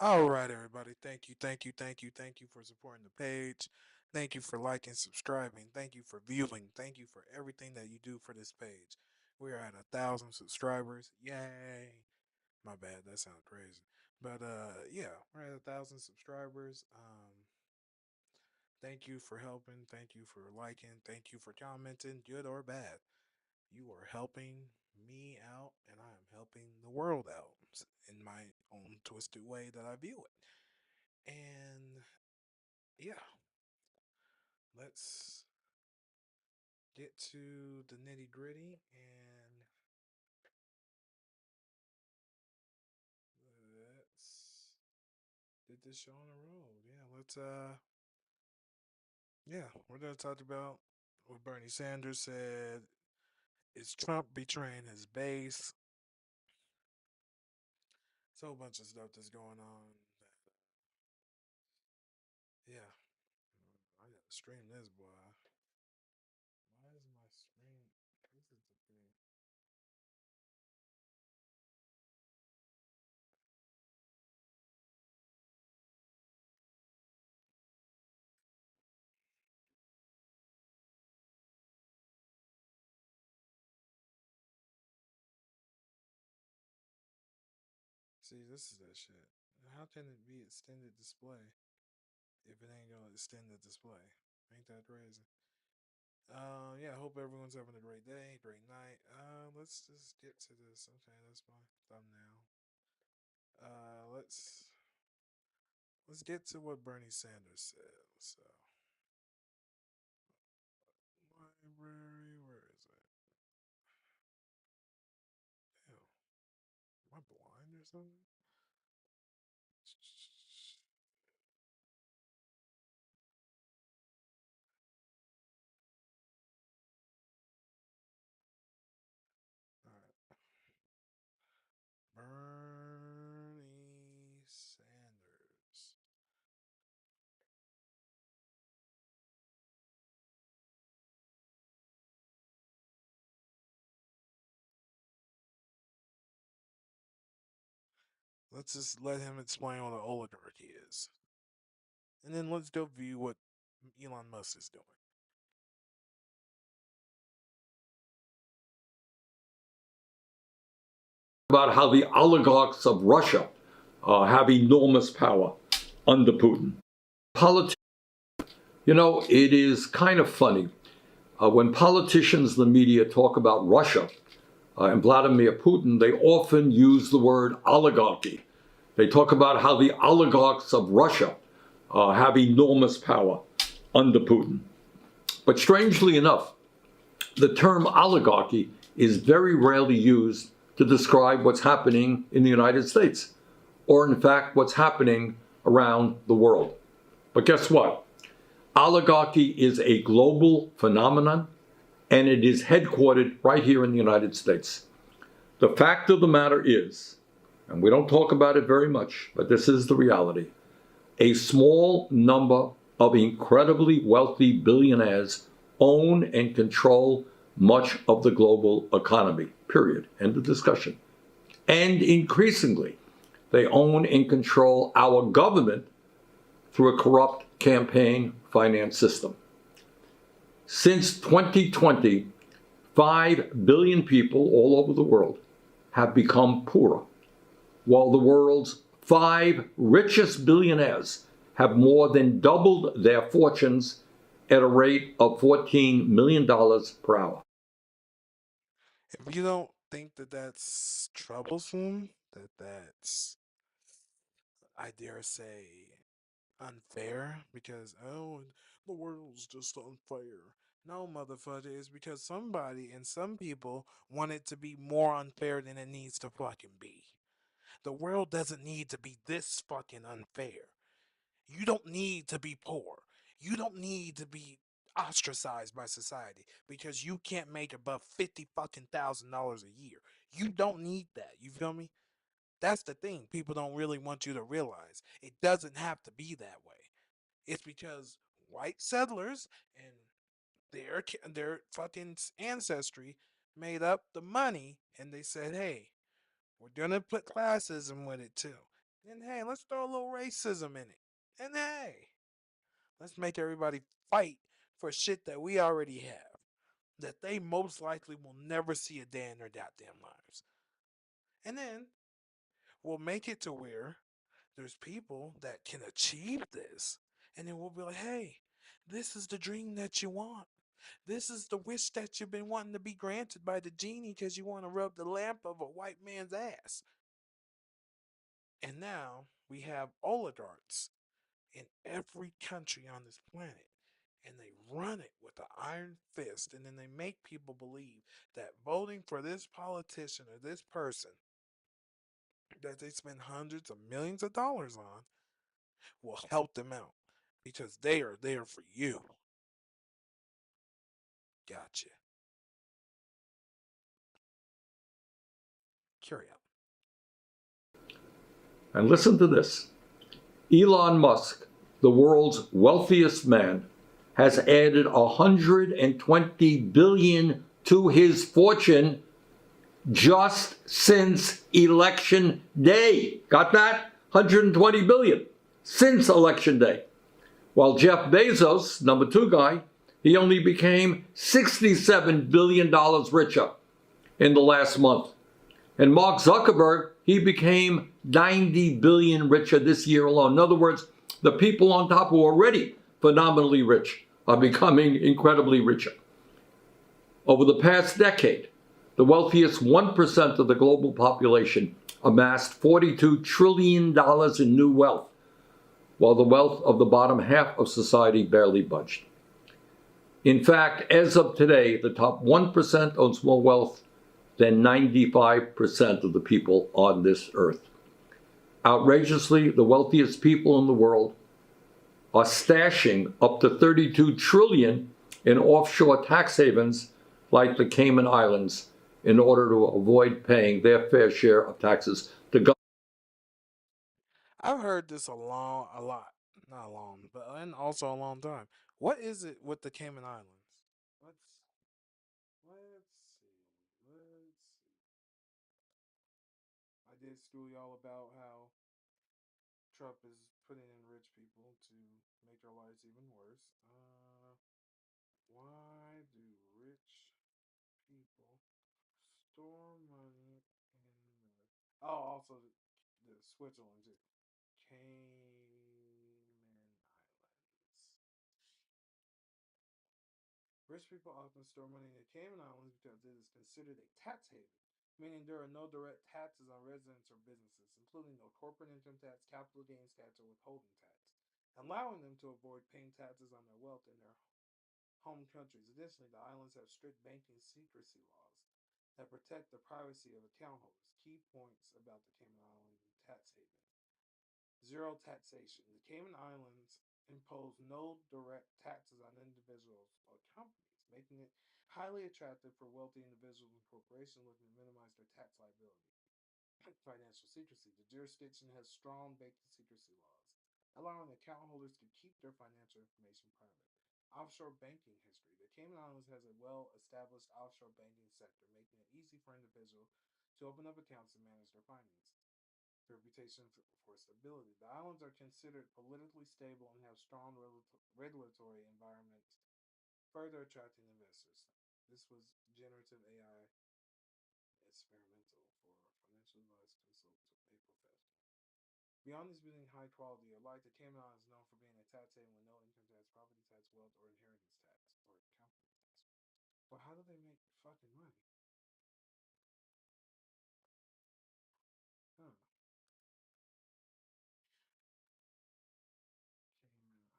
All right, everybody. Thank you for supporting the page. Thank you for liking, subscribing. Thank you for viewing. Thank you for everything that you do for this page. We are at 1,000 subscribers. Yay! My bad. That sounds crazy. But yeah, we're at 1,000 subscribers. Thank you for helping. Thank you for liking. Thank you for commenting, good or bad. You are helping me out, and I am helping the world out in my own twisted way that I view it. And yeah, let's get to the nitty gritty and let's get this show on the road. Yeah, we're gonna talk about what Bernie Sanders said. Is Trump betraying his base? It's a whole bunch of stuff that's going on. Yeah, I gotta stream this boy. Why is my screen? This is the thing. See, this is that shit. How can it be extended display if it ain't gonna extend the display? Ain't that crazy? Yeah, I hope everyone's having a great day, great night. Let's just get to this. Okay, that's my thumbnail. Let's get to what Bernie Sanders said. So, library, where is it? Ew, am I blind or something? All right, Bernie Sanders. Let's just let him explain what an oligarchy is, and then let's go view what Elon Musk is doing. About how the oligarchs of Russia have enormous power under Putin. Politics, it is kind of funny when politicians, the media talk about Russia and Vladimir Putin, they often use the word oligarchy. They talk about how the oligarchs of Russia have enormous power under Putin. But strangely enough, the term oligarchy is very rarely used to describe what's happening in the United States, or in fact, what's happening around the world. But guess what? Oligarchy is a global phenomenon, and it is headquartered right here in the United States. The fact of the matter is, and we don't talk about it very much, but this is the reality, a small number of incredibly wealthy billionaires own and control much of the global economy, period. End of discussion. And increasingly, they own and control our government through a corrupt campaign finance system. Since 2020, 5 billion people all over the world have become poorer, while the world's 5 richest billionaires have more than doubled their fortunes at a rate of $14 million per hour. If you don't think that that's troublesome, that's, I dare say, unfair, because, oh, the world's just unfair. No, motherfucker, it's because somebody and some people want it to be more unfair than it needs to fucking be. The world doesn't need to be this fucking unfair. You don't need to be poor. You don't need to be ostracized by society because you can't make above 50 fucking $1,000 a year. You don't need that. You feel me? That's the thing. People don't really want you to realize. It doesn't have to be that way. It's because white settlers and their fucking ancestry made up the money and they said, "Hey, we're gonna put classism with it too." And hey, let's throw a little racism in it. And hey, let's make everybody fight for shit that we already have, that they most likely will never see a day in their goddamn lives. And then we'll make it to where there's people that can achieve this. And then we'll be like, hey, this is the dream that you want. This is the wish that you've been wanting to be granted by the genie because you want to rub the lamp of a white man's ass. And now we have oligarchs in every country on this planet. And they run it with an iron fist. And then they make people believe that voting for this politician or this person that they spend hundreds of millions of dollars on will help them out because they are there for you. Gotcha. Carry on. And listen to this. Elon Musk, the world's wealthiest man, has added 120 billion to his fortune just since election day. Got that? 120 billion since election day. While Jeff Bezos, number two guy, he only became $67 billion richer in the last month. And Mark Zuckerberg, he became 90 billion richer this year alone. In other words, the people on top who are already phenomenally rich are becoming incredibly richer. Over the past decade, the wealthiest 1% of the global population amassed $42 trillion in new wealth, while the wealth of the bottom half of society barely budged. In fact, as of today, the top 1% owns more wealth than 95% of the people on this earth. Outrageously, the wealthiest people in the world are stashing up to 32 trillion in offshore tax havens like the Cayman Islands in order to avoid paying their fair share of taxes to government. I've heard this a lot, not a long, but and also a long time. What is it with the Cayman Islands? Let's let's see. Let's see. I did school y'all about how Trump is putting in rich people to make their lives even worse. Why do rich people store money in the? Oh, also the Switzerland too. Cayman Islands. Rich people often store money in the Cayman Islands because it is considered a tax haven, meaning there are no direct taxes on residents or businesses, including no corporate income tax, capital gains tax, or withholding tax, allowing them to avoid paying taxes on their wealth in their home countries. Additionally, the islands have strict banking secrecy laws that protect the privacy of account holders. Key points about the Cayman Islands tax haven. Zero taxation. The Cayman Islands impose no direct taxes on individuals or companies, making it highly attractive for wealthy individuals and corporations looking to minimize their tax liability. Financial secrecy. The jurisdiction has strong banking secrecy laws, allowing account holders to keep their financial information private. Offshore banking history. The Cayman Islands has a well established offshore banking sector, making it easy for individuals to open up accounts and manage their finances. Reputation for stability. The islands are considered politically stable and have strong regulatory environments, further attracting investors. This was generative AI experimental for financial advice consult to a professional. Beyond this being high quality, alike the Cayman Islands is known for being a tax haven with no income tax, property tax, wealth, or inheritance tax, or company tax. Well, how do they make fucking money? Huh. Cayman.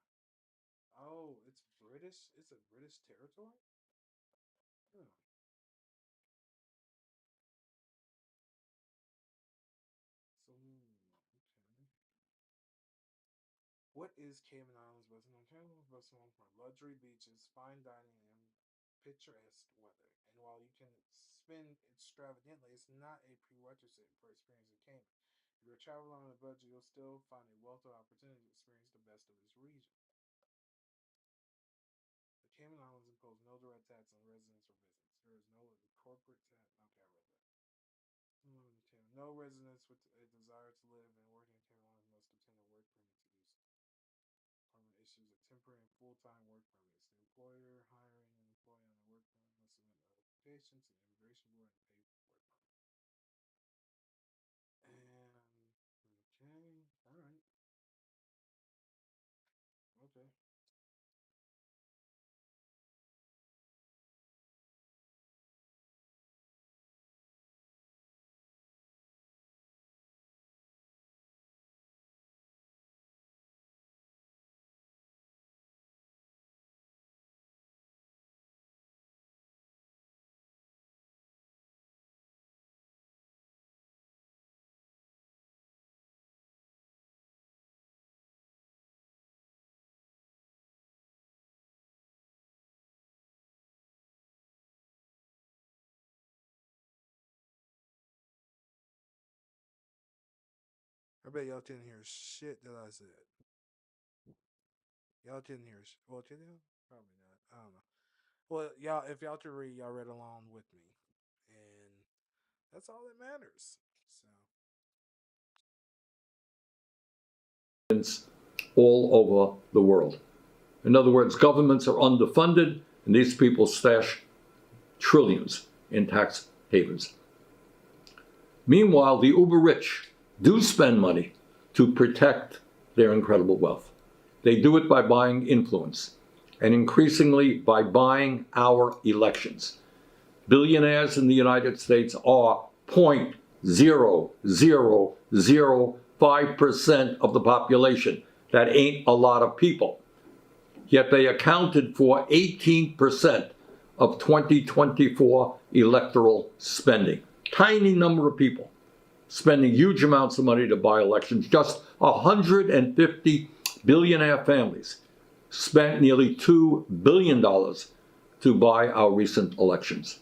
Oh, it's British? It's a British territory? Huh. So, okay. What is Cayman Islands best known? Cayman Islands best known for luxury beaches, fine dining, and picturesque weather. And while you can spend extravagantly, it's not a prerequisite for experiencing Cayman. If you're traveling on a budget, you'll still find a wealth of opportunities to experience the best of this region. The Cayman Islands impose no direct tax on residents or business. There is no corporate tax. Okay, I read that. No residents with a desire to live and work in Cayman issues a temporary and full-time work permits. The employer hiring an employee on a work permit must submit an application to the immigration board and pay for it. And okay, all right, okay. I bet y'all didn't hear shit that I said. Y'all didn't hear. Well, did y'all? Probably not. I don't know. Well, y'all, if y'all to read, y'all read along with me, and that's all that matters. So, all over the world. In other words, governments are underfunded, and these people stash trillions in tax havens. Meanwhile, the uber rich do spend money to protect their incredible wealth. They do it by buying influence, and increasingly by buying our elections. Billionaires in the United States are 0.0005% of the population. That ain't a lot of people. Yet they accounted for 18% of 2024 electoral spending. Tiny number of people spending huge amounts of money to buy elections. Just 150 billionaire families spent nearly $2 billion to buy our recent elections.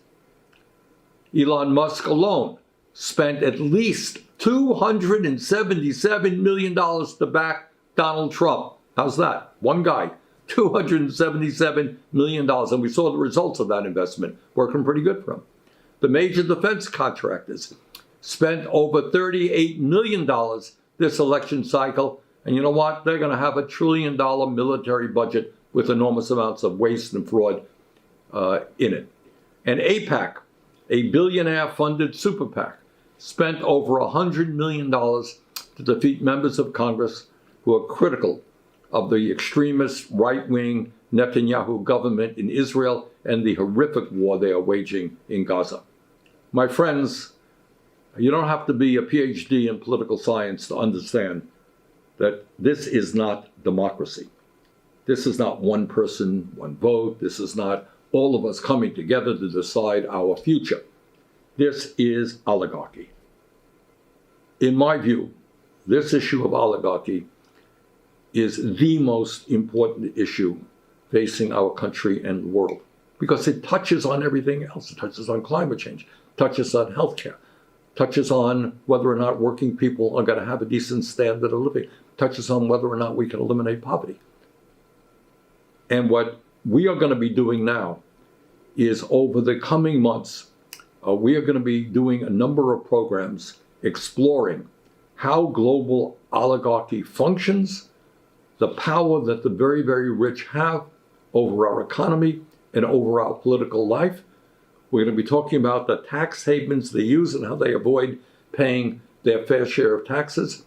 Elon Musk alone spent at least $277 million to back Donald Trump. How's that? One guy, $277 million. And we saw the results of that investment working pretty good for him. The major defense contractors spent over $38 million this election cycle. And you know what? They're going to have $1 trillion military budget with enormous amounts of waste and fraud in it. And AIPAC, a billionaire-funded super PAC, spent over $100 million to defeat members of Congress who are critical of the extremist right-wing Netanyahu government in Israel and the horrific war they are waging in Gaza. My friends, you don't have to be a PhD in political science to understand that this is not democracy. This is not one person, one vote. This is not all of us coming together to decide our future. This is oligarchy. In my view, this issue of oligarchy is the most important issue facing our country and the world because it touches on everything else. It touches on climate change, touches on healthcare, touches on whether or not working people are going to have a decent standard of living, touches on whether or not we can eliminate poverty. And what we are going to be doing now is over the coming months, we are going to be doing a number of programs exploring how global oligarchy functions, the power that the very, very rich have over our economy and over our political life. We're going to be talking about the tax havens they use and how they avoid paying their fair share of taxes.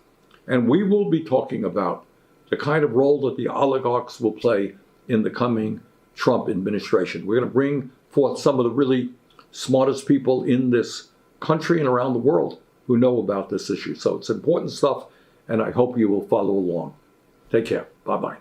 And we will be talking about the kind of role that the oligarchs will play in the coming Trump administration. We're going to bring forth some of the really smartest people in this country and around the world who know about this issue. So it's important stuff, and I hope you will follow along. Take care. Bye-bye.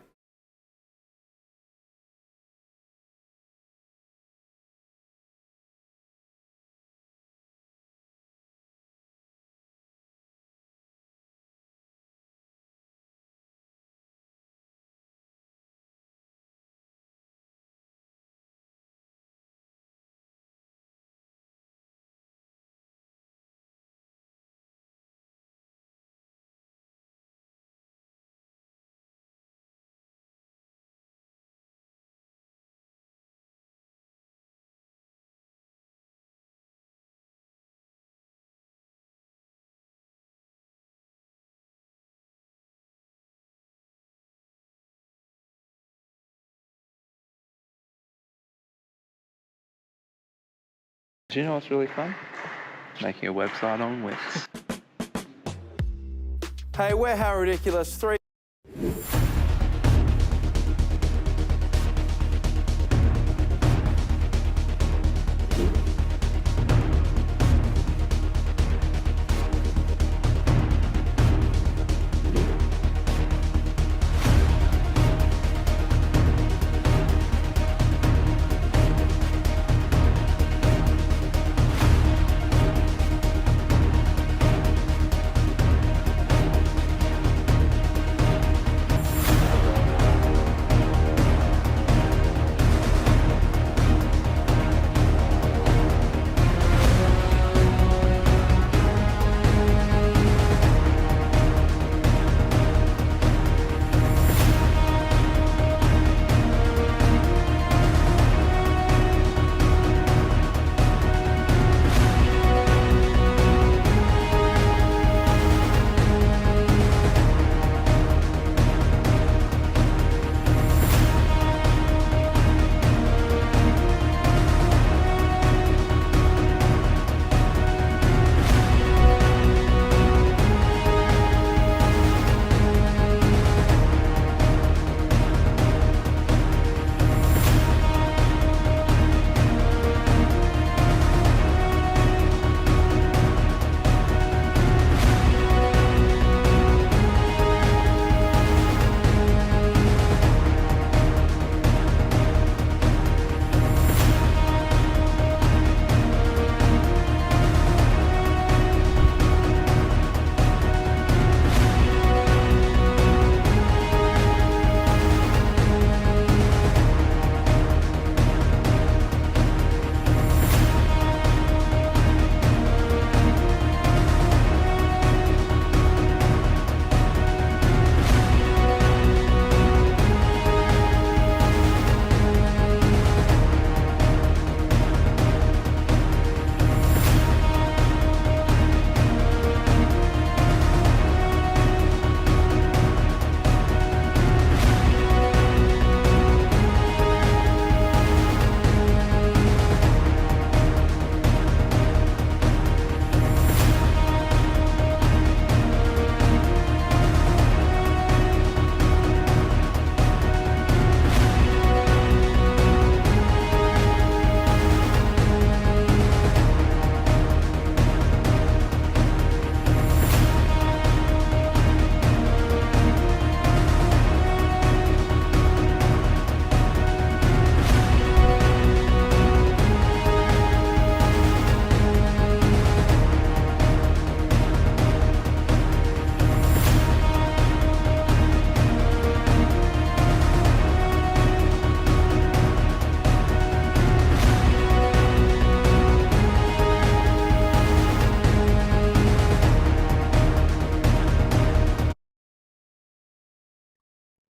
Do you know what's really fun? Making a website on Wix. Hey, we're How Ridiculous 3.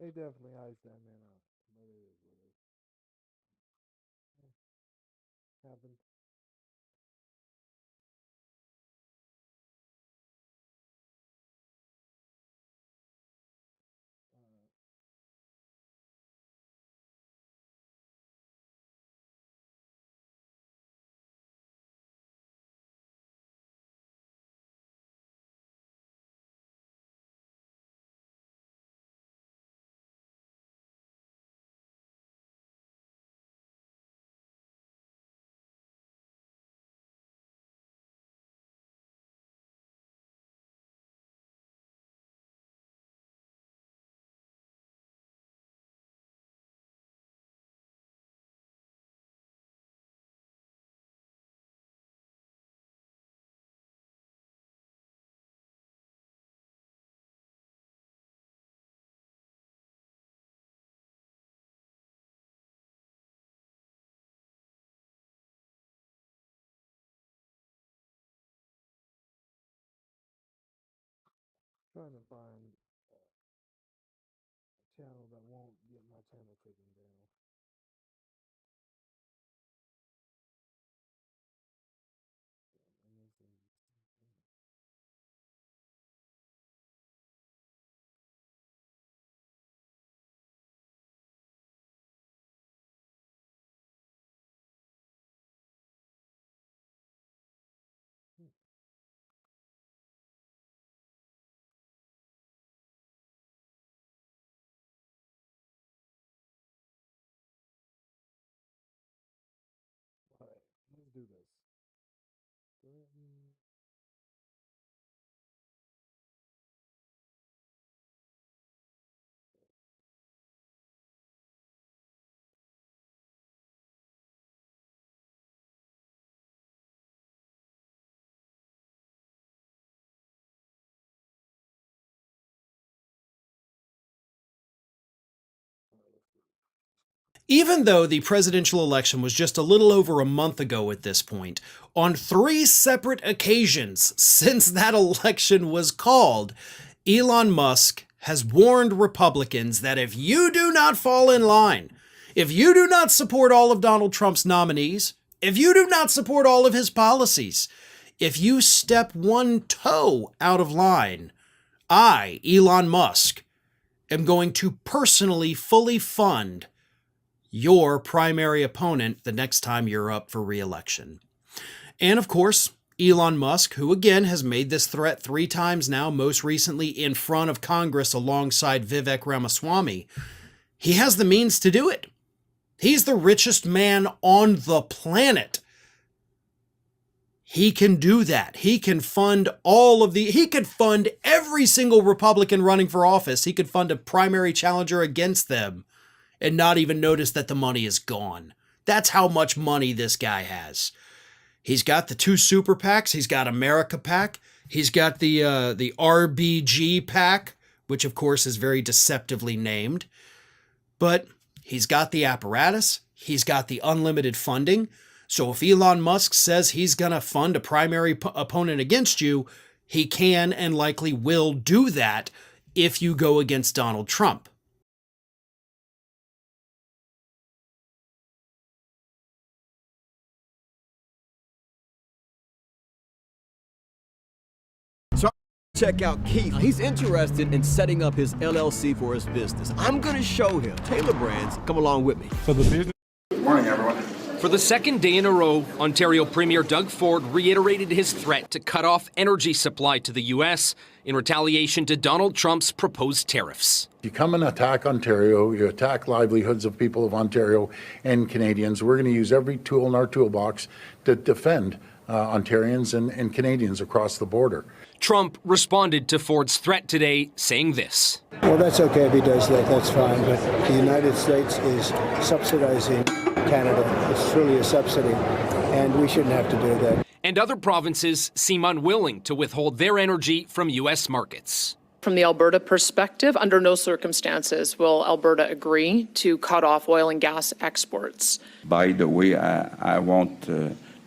They definitely iced that man up, but it is what it happened. Uh, trying to find a channel that won't get my channel taken down. And this is do this. Even though the presidential election was just a little over a month ago at this point, on 3 separate occasions since that election was called, Elon Musk has warned Republicans that if you do not fall in line, if you do not support all of Donald Trump's nominees, if you do not support all of his policies, if you step one toe out of line, I, Elon Musk, am going to personally fully fund your primary opponent the next time you're up for re-election. And of course, Elon Musk, who again has made this threat 3 times now, most recently in front of Congress alongside Vivek Ramaswamy, he has the means to do it. He's the richest man on the planet. He can do that. He can fund he could fund every single Republican running for office. He could fund a primary challenger against them and not even notice that the money is gone. That's how much money this guy has. He's got the 2 super PACs. He's got America PAC. He's got the RBG PAC, which of course is very deceptively named. But he's got the apparatus. He's got the unlimited funding. So if Elon Musk says he's going to fund a primary opponent against you, he can and likely will do that if you go against Donald Trump. Check out Keith. He's interested in setting up his LLC for his business. I'm gonna show him. Taylor Brands, come along with me. So the business. Good morning, everyone. For the second day in a row, Ontario Premier Doug Ford reiterated his threat to cut off energy supply to the U.S. in retaliation to Donald Trump's proposed tariffs. You come and attack Ontario, you attack livelihoods of people of Ontario and Canadians. We're going to use every tool in our toolbox to defend Ontarians and Canadians across the border. Trump responded to Ford's threat today, saying this. Well, that's okay if he does that, that's fine, but the United States is subsidizing Canada. It's truly a subsidy, and we shouldn't have to do that. And other provinces seem unwilling to withhold their energy from U.S. markets. From the Alberta perspective, under no circumstances will Alberta agree to cut off oil and gas exports. By the way, I won't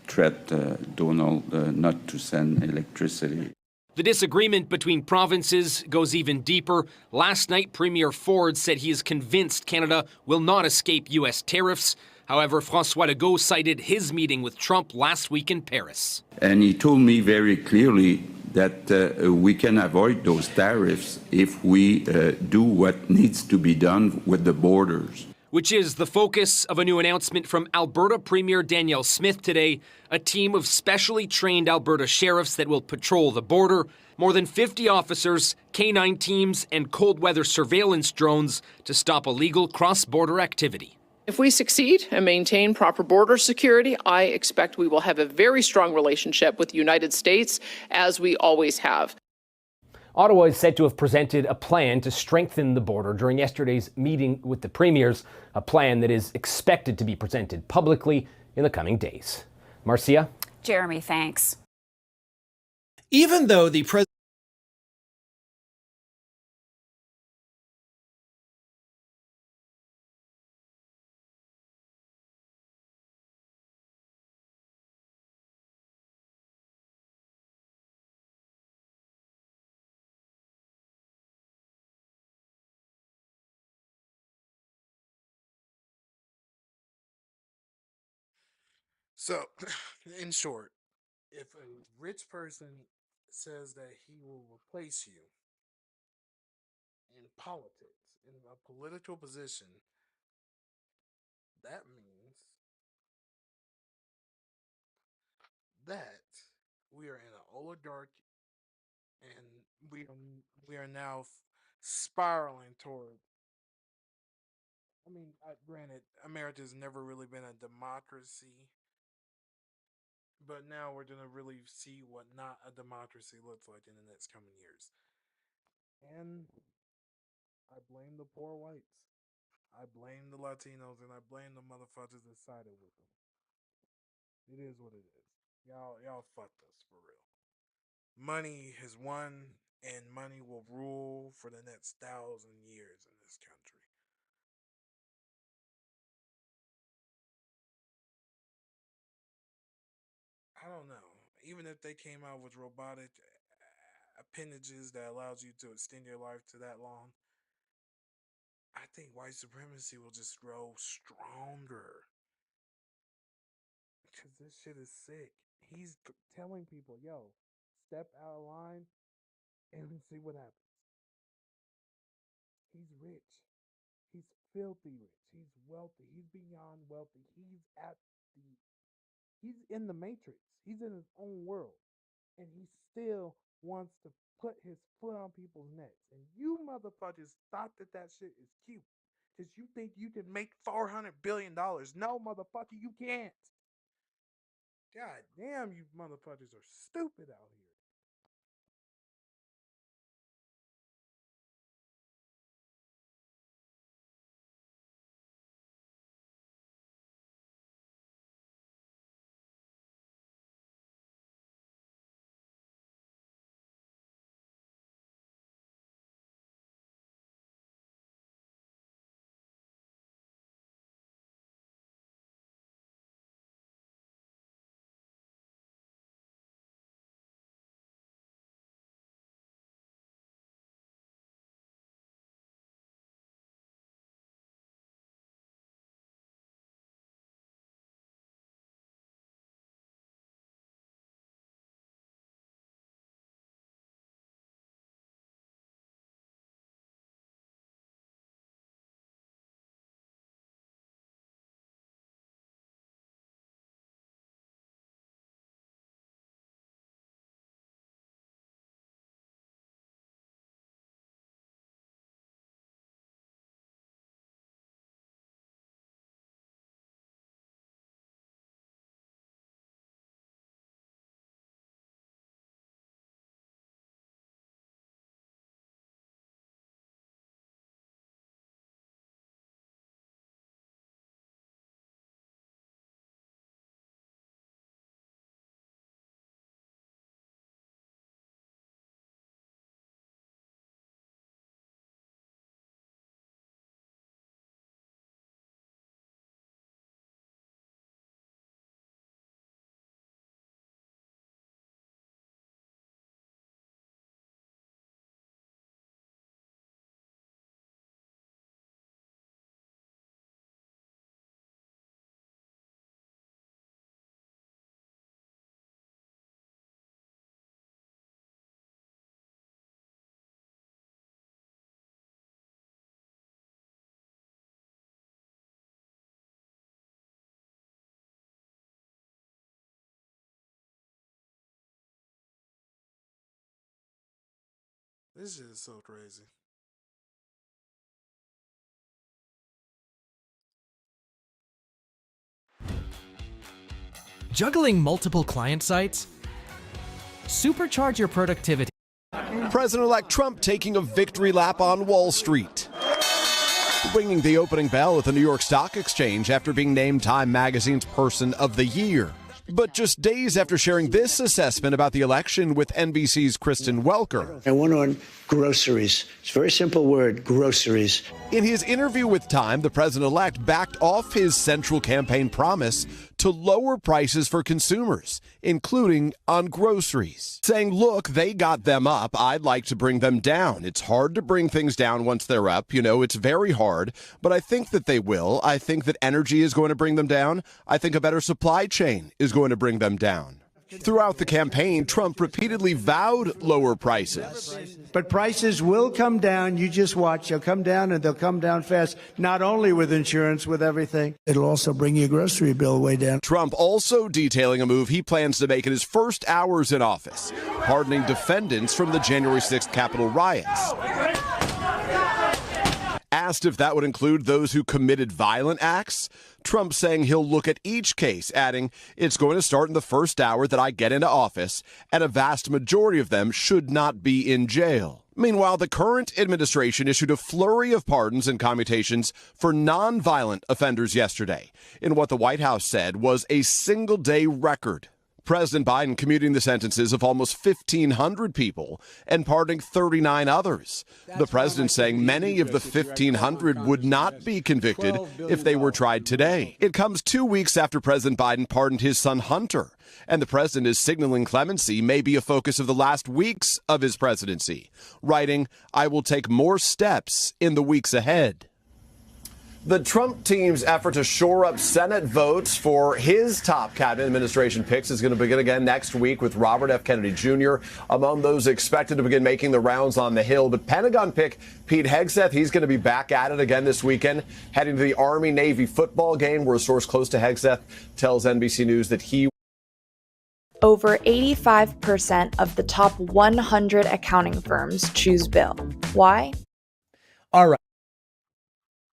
threat Donald not to send electricity. The disagreement between provinces goes even deeper. Last night, Premier Ford said he is convinced Canada will not escape U.S. tariffs. However, François Legault cited his meeting with Trump last week in Paris. And he told me very clearly that we can avoid those tariffs if we do what needs to be done with the borders. Which is the focus of a new announcement from Alberta Premier Danielle Smith today, a team of specially trained Alberta sheriffs that will patrol the border, more than 50 officers, K-9 teams, and cold weather surveillance drones to stop illegal cross-border activity. If we succeed and maintain proper border security, I expect we will have a very strong relationship with the United States, as we always have. Ottawa is said to have presented a plan to strengthen the border during yesterday's meeting with the premiers, a plan that is expected to be presented publicly in the coming days. Marcia? Jeremy, thanks. Even though the president So, in short, if a rich person says that he will replace you in politics, in a political position, that means that we are in an oligarch and we are now spiraling toward. I mean, granted, America's never really been a democracy, But now we're going to really see what not a democracy looks like in the next coming years. And I blame the poor whites. I blame the Latinos, and I blame the motherfuckers that sided with them. It is what it is. Y'all fucked us for real. Money has won, and money will rule for the next 1,000 years in this country. I don't know. Even if they came out with robotic appendages that allows you to extend your life to that long, I think white supremacy will just grow stronger. Because this shit is sick. He's telling people, yo, step out of line and see what happens. He's rich. He's filthy rich. He's wealthy. He's beyond wealthy. He's in the matrix. He's in his own world. And he still wants to put his foot on people's necks. And you motherfuckers thought that shit is cute. Because you think you can make $400 billion. No, motherfucker, you can't. God damn, you motherfuckers are stupid out here. This shit is so crazy. Juggling multiple client sites? Supercharge your productivity. President-elect Trump taking a victory lap on Wall Street, ringing the opening bell at the New York Stock Exchange after being named Time Magazine's Person of the Year. But just days after sharing this assessment about the election with NBC's Kristen Welker. And one on groceries. It's a very simple word, groceries. In his interview with Time, the president-elect backed off his central campaign promise to lower prices for consumers, including on groceries, saying, look, they got them up. I'd like to bring them down. It's hard to bring things down once they're up. You know, it's very hard, but I think that they will. I think that energy is going to bring them down. I think a better supply chain is going to bring them down. Throughout the campaign, Trump repeatedly vowed lower prices. But prices will come down. You just watch. They'll come down, and they'll come down fast, not only with insurance, with everything. It'll also bring your grocery bill way down. Trump also detailing a move he plans to make in his first hours in office, pardoning defendants from the January 6th Capitol riots. asked if that would include those who committed violent acts, Trump saying he'll look at each case, adding, "It's going to start in the first hour that I get into office, and a vast majority of them should not be in jail." Meanwhile, the current administration issued a flurry of pardons and commutations for nonviolent offenders yesterday, in what the White House said was a single-day record. President Biden commuting the sentences of almost 1,500 people and pardoning 39 others. The president saying many of the 1,500 would not be convicted if they were tried today. It comes 2 weeks after President Biden pardoned his son Hunter, and the president is signaling clemency may be a focus of the last weeks of his presidency, writing, "I will take more steps in the weeks ahead." The Trump team's effort to shore up Senate votes for his top cabinet administration picks is going to begin again next week with Robert F. Kennedy Jr. among those expected to begin making the rounds on the Hill. But Pentagon pick Pete Hegseth, he's going to be back at it again this weekend, heading to the Army-Navy football game, where a source close to Hegseth tells NBC News that he... Over 85% of the top 100 accounting firms choose Bill. Why? All right.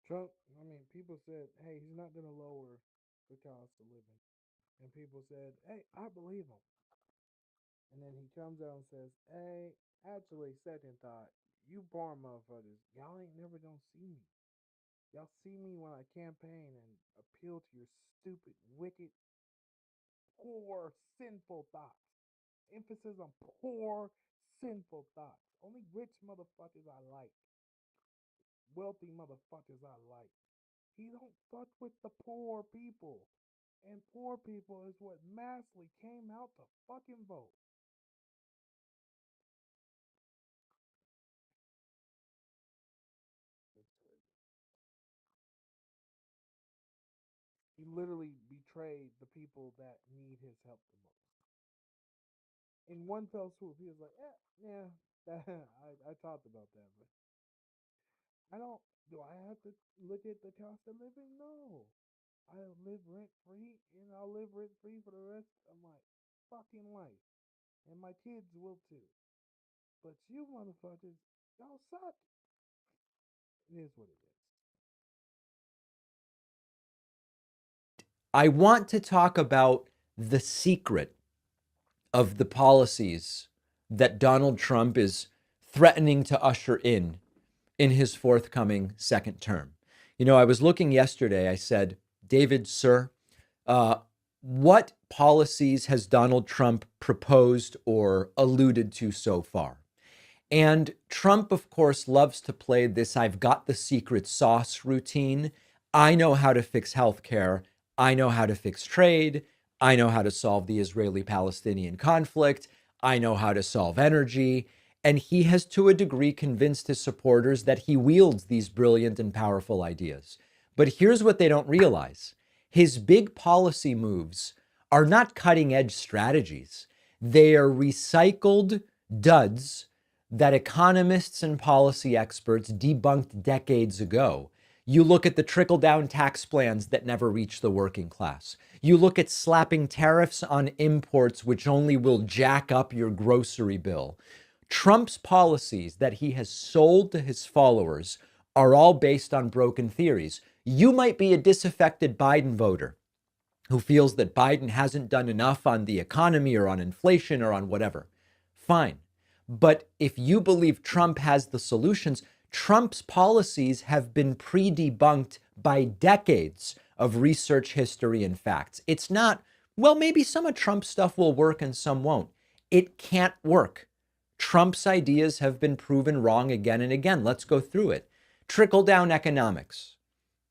Trump, people said, hey, he's not going to lower the cost of living. And people said, hey, I believe him. And then he comes out and says, hey, actually, second thought, you poor motherfuckers, y'all ain't never going to see me. Y'all see me when I campaign and appeal to your stupid, wicked, poor, sinful thoughts. Emphasis on poor, sinful thoughts. Only rich motherfuckers I like. Wealthy motherfuckers I like. He don't fuck with the poor people. And poor people is what massively came out to fucking vote. He literally betrayed the people that need his help the most. In one fell swoop, he was like, yeah, I talked about that, but do I have to look at the cost of living? No. I live rent free, and I'll live rent free for the rest of my fucking life. And my kids will too. But you motherfuckers, y'all suck. It is what it is. I want to talk about the secret of the policies that Donald Trump is threatening to usher in his forthcoming second term. You know, I was looking yesterday, I said, David, sir, what policies has Donald Trump proposed or alluded to so far? And Trump, of course, loves to play this I've got the secret sauce routine. I know how to fix healthcare. I know how to fix trade. I know how to solve the Israeli-Palestinian conflict. I know how to solve energy. And he has, to a degree, convinced his supporters that he wields these brilliant and powerful ideas. But here's what they don't realize. His big policy moves are not cutting-edge strategies. They are recycled duds that economists and policy experts debunked decades ago. You look at the trickle-down tax plans that never reach the working class. You look at slapping tariffs on imports, which only will jack up your grocery bill. Trump's policies that he has sold to his followers are all based on broken theories. You might be a disaffected Biden voter who feels that Biden hasn't done enough on the economy or on inflation or on whatever. Fine. But if you believe Trump has the solutions, Trump's policies have been pre-debunked by decades of research history and facts. It's not, well, maybe some of Trump's stuff will work and some won't. It can't work. Trump's ideas have been proven wrong again and again. Let's go through it. Trickle-down economics,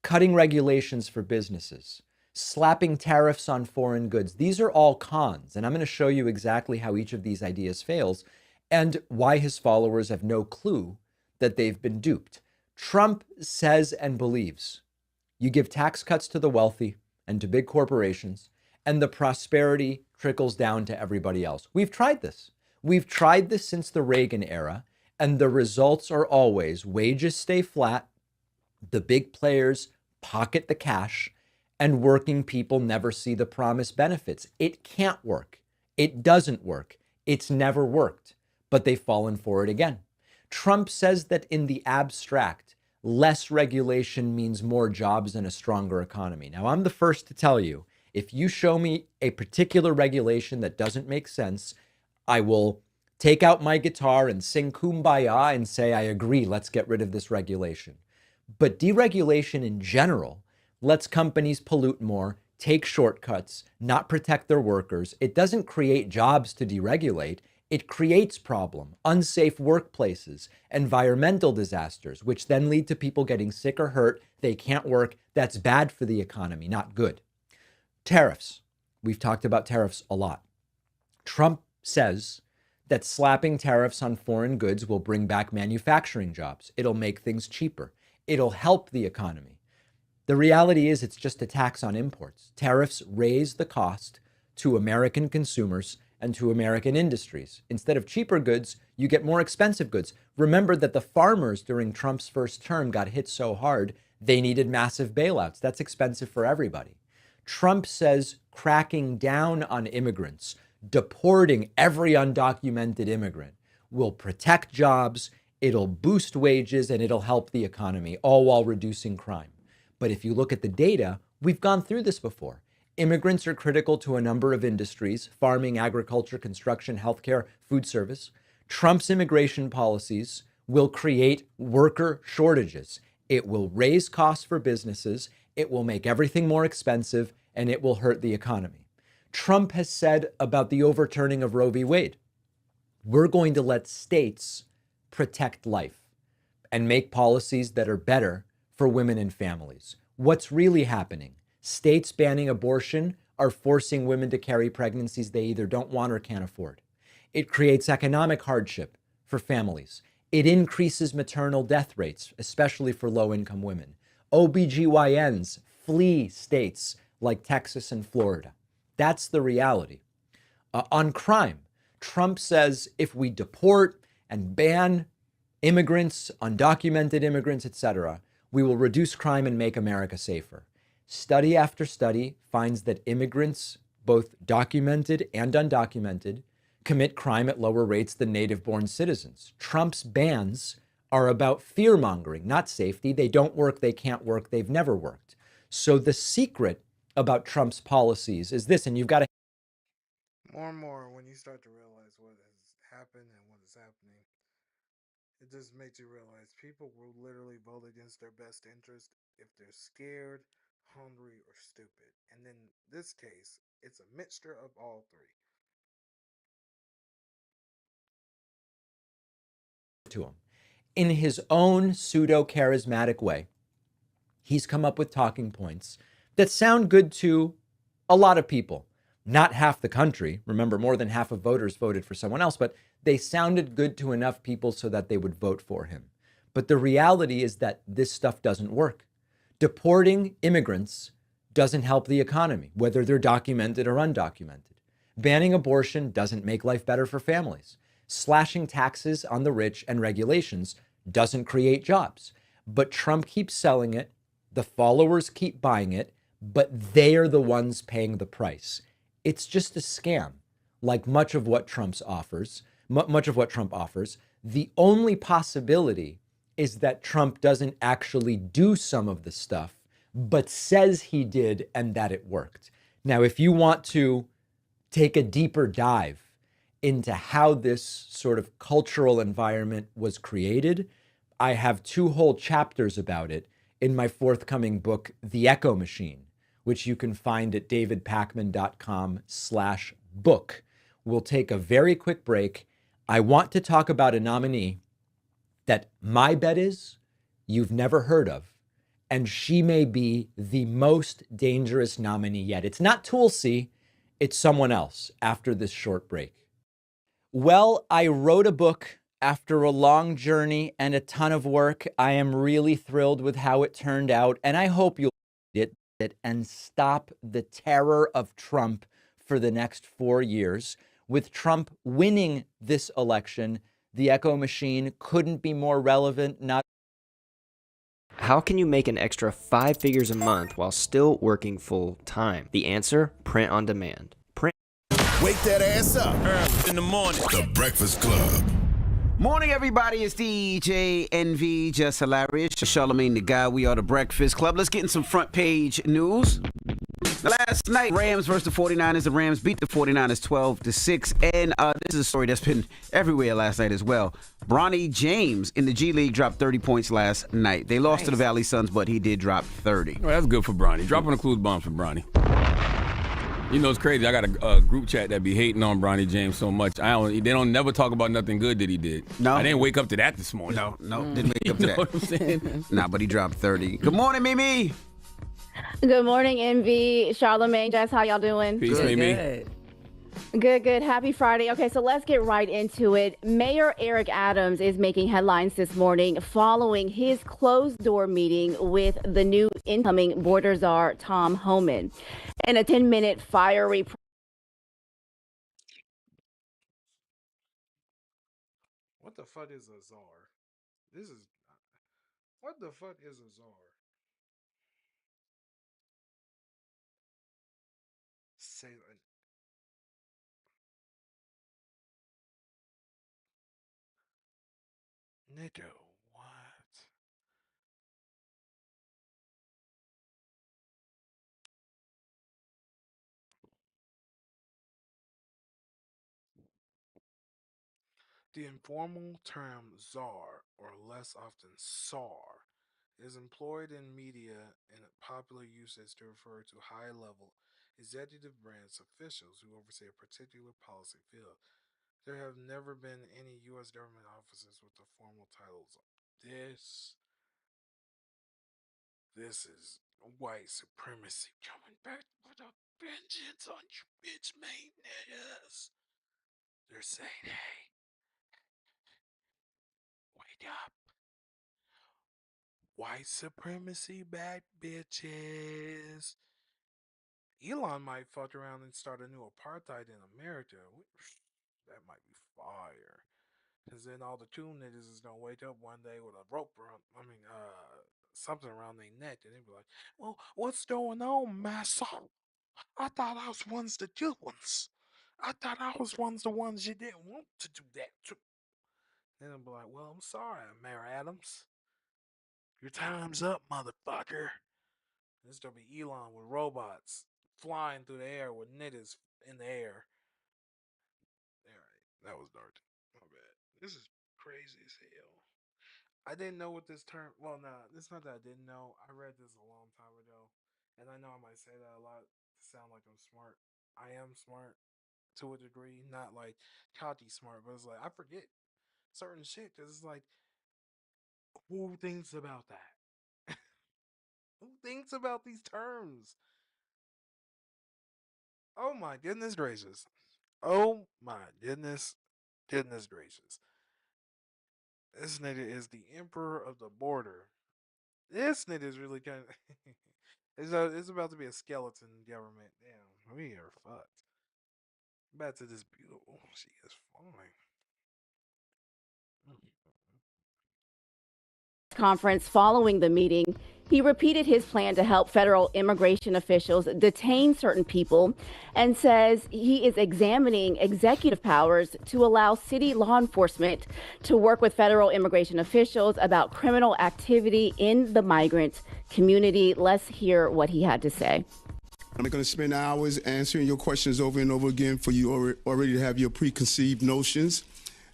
cutting regulations for businesses, slapping tariffs on foreign goods. These are all cons, and I'm going to show you exactly how each of these ideas fails and why his followers have no clue that they've been duped. Trump says and believes you give tax cuts to the wealthy and to big corporations, and the prosperity trickles down to everybody else. We've tried this. We've tried this since the Reagan era, and the results are always wages stay flat, the big players pocket the cash, and working people never see the promised benefits. It can't work. It doesn't work. It's never worked, but they've fallen for it again. Trump says that in the abstract, less regulation means more jobs and a stronger economy. Now, I'm the first to tell you, if you show me a particular regulation that doesn't make sense, I will take out my guitar and sing Kumbaya and say, I agree, let's get rid of this regulation. But deregulation in general lets companies pollute more, take shortcuts, not protect their workers. It doesn't create jobs to deregulate. It creates problem, unsafe workplaces, environmental disasters, which then lead to people getting sick or hurt. They can't work. That's bad for the economy, not good. Tariffs. We've talked about tariffs a lot. Trump says that slapping tariffs on foreign goods will bring back manufacturing jobs. It'll make things cheaper. It'll help the economy. The reality is it's just a tax on imports. Tariffs raise the cost to American consumers and to American industries. Instead of cheaper goods, you get more expensive goods. Remember that the farmers during Trump's first term got hit so hard, they needed massive bailouts. That's expensive for everybody. Trump says cracking down on immigrants, deporting every undocumented immigrant will protect jobs, it'll boost wages, and it'll help the economy, all while reducing crime. But if you look at the data, we've gone through this before. Immigrants are critical to a number of industries: farming, agriculture, construction, healthcare, food service. Trump's immigration policies will create worker shortages. It will raise costs for businesses. It will make everything more expensive, and it will hurt the economy. Trump has said about the overturning of Roe v. Wade, we're going to let states protect life and make policies that are better for women and families. What's really happening? States banning abortion are forcing women to carry pregnancies they either don't want or can't afford. It creates economic hardship for families. It increases maternal death rates, especially for low-income women. OBGYNs flee states like Texas and Florida. That's the reality. On crime, Trump says if we deport and ban immigrants, undocumented immigrants, etc., we will reduce crime and make America safer. Study after study finds that immigrants, both documented and undocumented, commit crime at lower rates than native-born citizens. Trump's bans are about fear-mongering, not safety. They don't work, they can't work, they've never worked. So the secret about Trump's policies is this, and you've got to... More and more, when you start to realize what has happened and what is happening, it just makes you realize people will literally vote against their best interest if they're scared, hungry, or stupid. And in this case, it's a mixture of all three. to him. In his own pseudo-charismatic way, he's come up with talking points that sound good to a lot of people. Not half the country. Remember, more than half of voters voted for someone else, but they sounded good to enough people so that they would vote for him. But the reality is that this stuff doesn't work. Deporting immigrants doesn't help the economy, whether they're documented or undocumented. Banning abortion doesn't make life better for families. Slashing taxes on the rich and regulations doesn't create jobs. But Trump keeps selling it, the followers keep buying it, but they are the ones paying the price. It's just a scam, like much of what Trump offers. The only possibility is that Trump doesn't actually do some of the stuff, but says he did and that it worked. Now, if you want to take a deeper dive into how this sort of cultural environment was created, I have 2 whole chapters about it in my forthcoming book, The Echo Machine, which you can find at davidpakman.com/book. We'll take a very quick break. I want to talk about a nominee that my bet is you've never heard of, and she may be the most dangerous nominee yet. It's not Tulsi, it's someone else after this short break. Well, I wrote a book after a long journey and a ton of work. I am really thrilled with how it turned out, and I hope you'll read it and stop the terror of Trump for the next 4 years. With Trump winning this election, the Echo Machine couldn't be more relevant. How can you make an extra 5 figures a month while still working full time? The answer: print on demand. Wake that ass up early in the morning. The Breakfast Club. Morning, everybody. It's DJ NV, just hilarious. Charlamagne the Guy. We are the Breakfast Club. Let's get in some front page news. Last night, Rams versus the 49ers. The Rams beat the 49ers 12-6. And this is a story that's been everywhere last night as well. Bronny James in the G League dropped 30 points last night. They lost to the Valley Suns, but he did drop 30. Well, that's good for Bronny. Dropping the clues bombs for Bronny. You know, it's crazy. I got a group chat that be hating on Bronny James so much. They don't never talk about nothing good that he did. No. I didn't wake up to that this morning. No, didn't wake up to that. You know what I'm saying? Nah, but he dropped 30. Good morning, Mimi. Good morning, MV, Charlamagne, Jess. How y'all doing? Peace, Mimi. Good. Happy Friday. Okay, so let's get right into it. Mayor Eric Adams is making headlines this morning following his closed-door meeting with the new incoming border czar, Tom Homan. In a 10-minute fiery... What the fuck is a czar? What the fuck is a czar? Say Nigga, what? The informal term czar, or less often czar, is employed in media and popular usage to refer to high-level executive branch officials who oversee a particular policy field. There have never been any U.S. government offices with the formal titles. This is white supremacy coming back with a vengeance on you bitch-made niggas. They're saying, hey, wake up. White supremacy back, bitches. Elon might fuck around and start a new apartheid in America. That might be fire. Because then all the cool niggas is going to wake up one day with a rope around, something around their neck. And they be like, well, what's going on, massa? I thought I was ones the good ones. I thought I was the ones you didn't want to do that to. Then they'll be like, well, I'm sorry, Mayor Adams. Your time's up, motherfucker. This gonna be Elon with robots flying through the air with niggas in the air. Alright, that was dark. My bad. This is crazy as hell. I didn't know what this term. Well, nah, it's not that I didn't know. I read this a long time ago, and I know I might say that a lot to sound like I'm smart. I am smart to a degree, not like cocky smart, but it's like I forget certain shit because it's like, who thinks about that? Who thinks about these terms? Oh my goodness gracious. Oh my goodness gracious. This nigga is the emperor of the border. This nigga is really kind of... it's about to be a skeleton government. Damn, we are fucked. Back to this beautiful... She is fine. conference following the meeting, he repeated his plan to help federal immigration officials detain certain people and says he is examining executive powers to allow city law enforcement to work with federal immigration officials about criminal activity in the migrant community. Let's hear what he had to say. I'm not going to spend hours answering your questions over and over again for you already to have your preconceived notions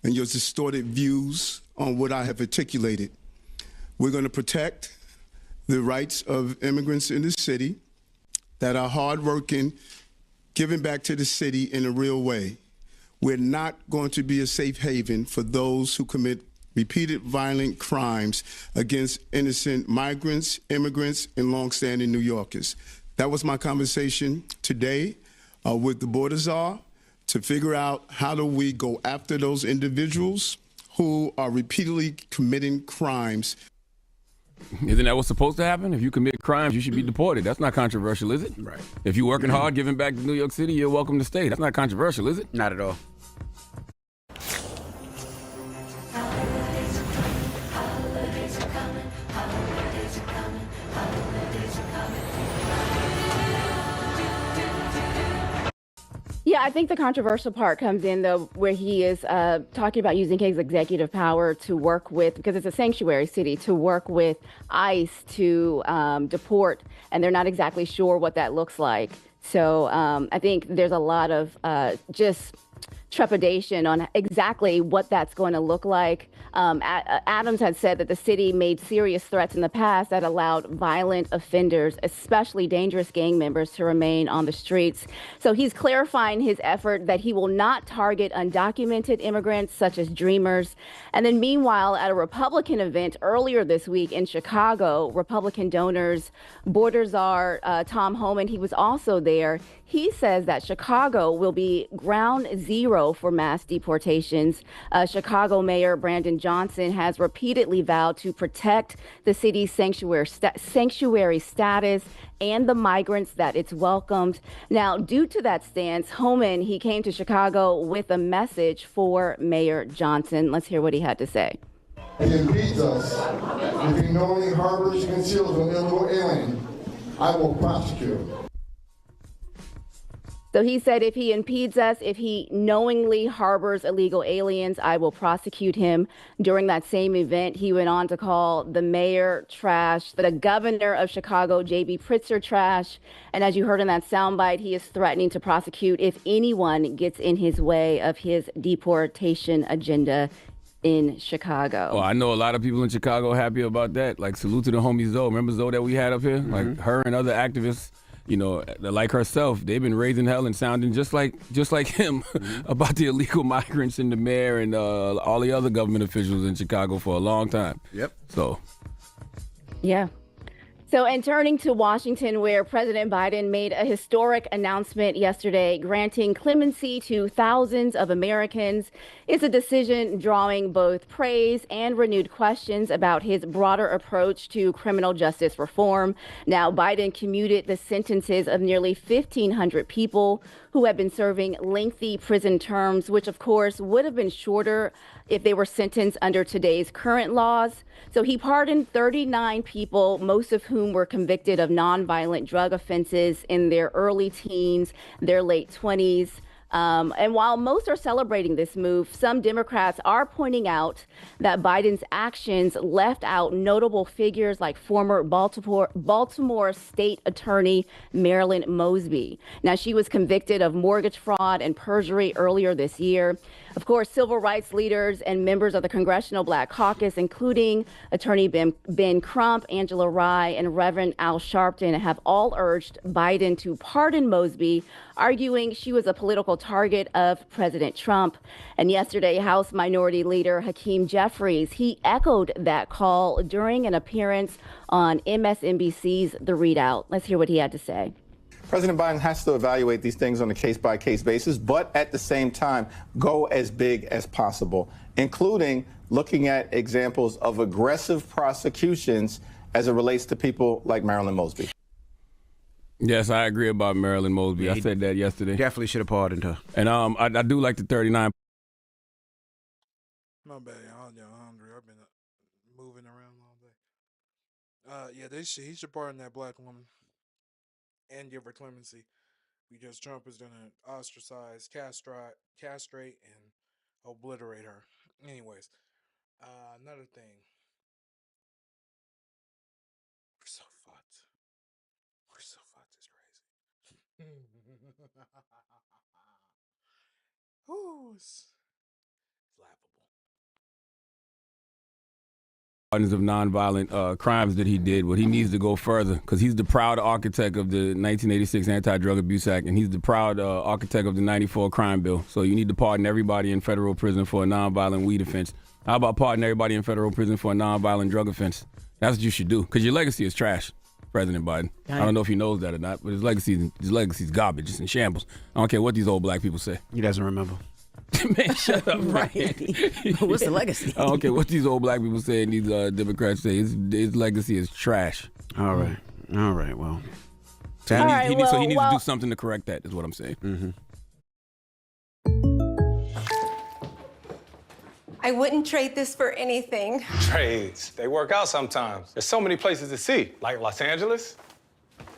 and your distorted views on what I have articulated. We're going to protect the rights of immigrants in the city that are hardworking, giving back to the city in a real way. We're not going to be a safe haven for those who commit repeated violent crimes against innocent migrants, immigrants, and longstanding New Yorkers. That was my conversation today with the border czar to figure out how do we go after those individuals who are repeatedly committing crimes. Isn't that what's supposed to happen? If you commit crimes, you should be deported. That's not controversial, is it? Right. If you're working hard, giving back to New York City, you're welcome to stay. That's not controversial, is it? Not at all. Yeah, I think the controversial part comes in, though, where he is talking about using his executive power to work with, because it's a sanctuary city, to work with ICE to deport, and they're not exactly sure what that looks like. So I think there's a lot of just trepidation on exactly what that's going to look like. Adams had said that the city made serious threats in the past that allowed violent offenders, especially dangerous gang members, to remain on the streets. So he's clarifying his effort that he will not target undocumented immigrants such as dreamers. And then meanwhile, at a Republican event earlier this week in Chicago, Republican donors, border czar Tom Homan, he was also there. He says that Chicago will be ground zero for mass deportations. Chicago Mayor Brandon Johnson has repeatedly vowed to protect the city's sanctuary status and the migrants that it's welcomed. Now, due to that stance, Homan, he came to Chicago with a message for Mayor Johnson. Let's hear what he had to say. He impedes us. If he knowingly harbors, conceals an illegal alien, I will prosecute him. So he said if he impedes us, if he knowingly harbors illegal aliens, I will prosecute him. During that same event, he went on to call the mayor trash, the governor of Chicago, J.B. Pritzker, trash. And as you heard in that soundbite, he is threatening to prosecute if anyone gets in his way of his deportation agenda in Chicago. Well, I know a lot of people in Chicago happy about that. Like, salute to the homie Zoe. Remember Zoe that we had up here? Like, her and other activists, you know, like herself, they've been raising hell and sounding just like him about the illegal migrants and the mayor and all the other government officials in Chicago for a long time. Yep. So. Yeah. So, and turning to Washington, where President Biden made a historic announcement yesterday, granting clemency to thousands of Americans. It's a decision drawing both praise and renewed questions about his broader approach to criminal justice reform. Now, Biden commuted the sentences of nearly 1,500 people who have been serving lengthy prison terms, which of course would have been shorter if they were sentenced under today's current laws. So he pardoned 39 people, most of whom were convicted of nonviolent drug offenses in their early teens, their late 20s. And while most are celebrating this move, some Democrats are pointing out that Biden's actions left out notable figures like former Baltimore State Attorney Marilyn Mosby. Now, she was convicted of mortgage fraud and perjury earlier this year. Of course, civil rights leaders and members of the Congressional Black Caucus, including Attorney Ben Crump, Angela Rye, and Reverend Al Sharpton, have all urged Biden to pardon Mosby, arguing she was a political target of President Trump. And yesterday, House Minority Leader Hakeem Jeffries, he echoed that call during an appearance on MSNBC's The Readout. Let's hear what he had to say. President Biden has to evaluate these things on a case-by-case basis, but at the same time, go as big as possible, including looking at examples of aggressive prosecutions as it relates to people like Marilyn Mosby. Yes, I agree about Marilyn Mosby. Yeah, I said that yesterday. Definitely should have pardoned her. And I do like the 39. My bad, y'all hungry. I've been moving around all day. Yeah, he should pardon that black woman and give her clemency, because Trump is going to ostracize, castrate, and obliterate her. Anyways, another thing. We're so fucked. We're so fucked. It's crazy. Ooh, it's laughable. Of nonviolent crimes that he did, but he needs to go further because he's the proud architect of the 1986 Anti-Drug Abuse Act, and he's the proud architect of the 94 crime bill. So you need to pardon everybody in federal prison for a nonviolent weed offense. How about pardon everybody in federal prison for a nonviolent drug offense? That's what you should do, because your legacy is trash, President Biden. I don't know if he knows that or not, but his legacy is garbage. It's in shambles. I don't care what these old black people say. He doesn't remember. Man, shut up, right? What's the legacy? I don't care what these old black people say and these Democrats say. His legacy is trash. All right. Well, so he needs to do something to correct that, is what I'm saying. Mm-hmm. I wouldn't trade this for anything. Trades. They work out sometimes. There's so many places to see, like Los Angeles,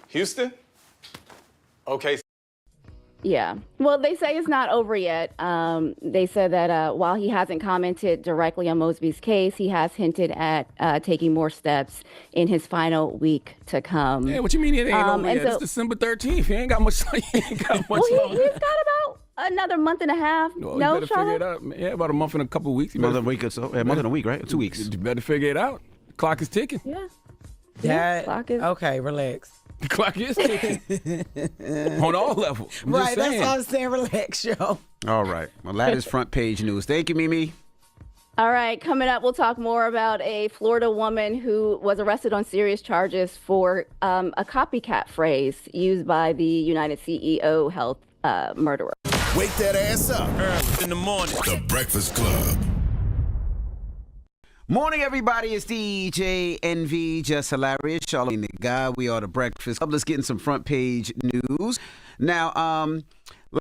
Houston, okay. Yeah. Well, they say it's not over yet. They said that while he hasn't commented directly on Mosby's case, he has hinted at taking more steps in his final week to come. Yeah, what you mean it ain't over and yet? It's December 13th. He ain't got much. He ain't got much well, longer. he's got about another month and a half. Well, No, you better figure Charlotte? it out. Yeah, about a month and a couple of weeks. Month and a week or so. Yeah, month and a week, right? 2 weeks. You better figure it out. The clock is ticking. Yeah. That, clock is... Okay, relax. The clock is ticking. On all levels. I'm Right, just that's saying. what I'm saying. Relax, yo. All right. Well, that is front page news. Thank you, Mimi. All right, coming up, we'll talk more about a Florida woman who was arrested on serious charges for a copycat phrase used by the United CEO health murderer. Wake that ass up early in the morning. The Breakfast Club. Morning, everybody. It's DJ NV, just hilarious. Charlamagne the Guy. We are the Breakfast Club. Let's get in some front page news. Now,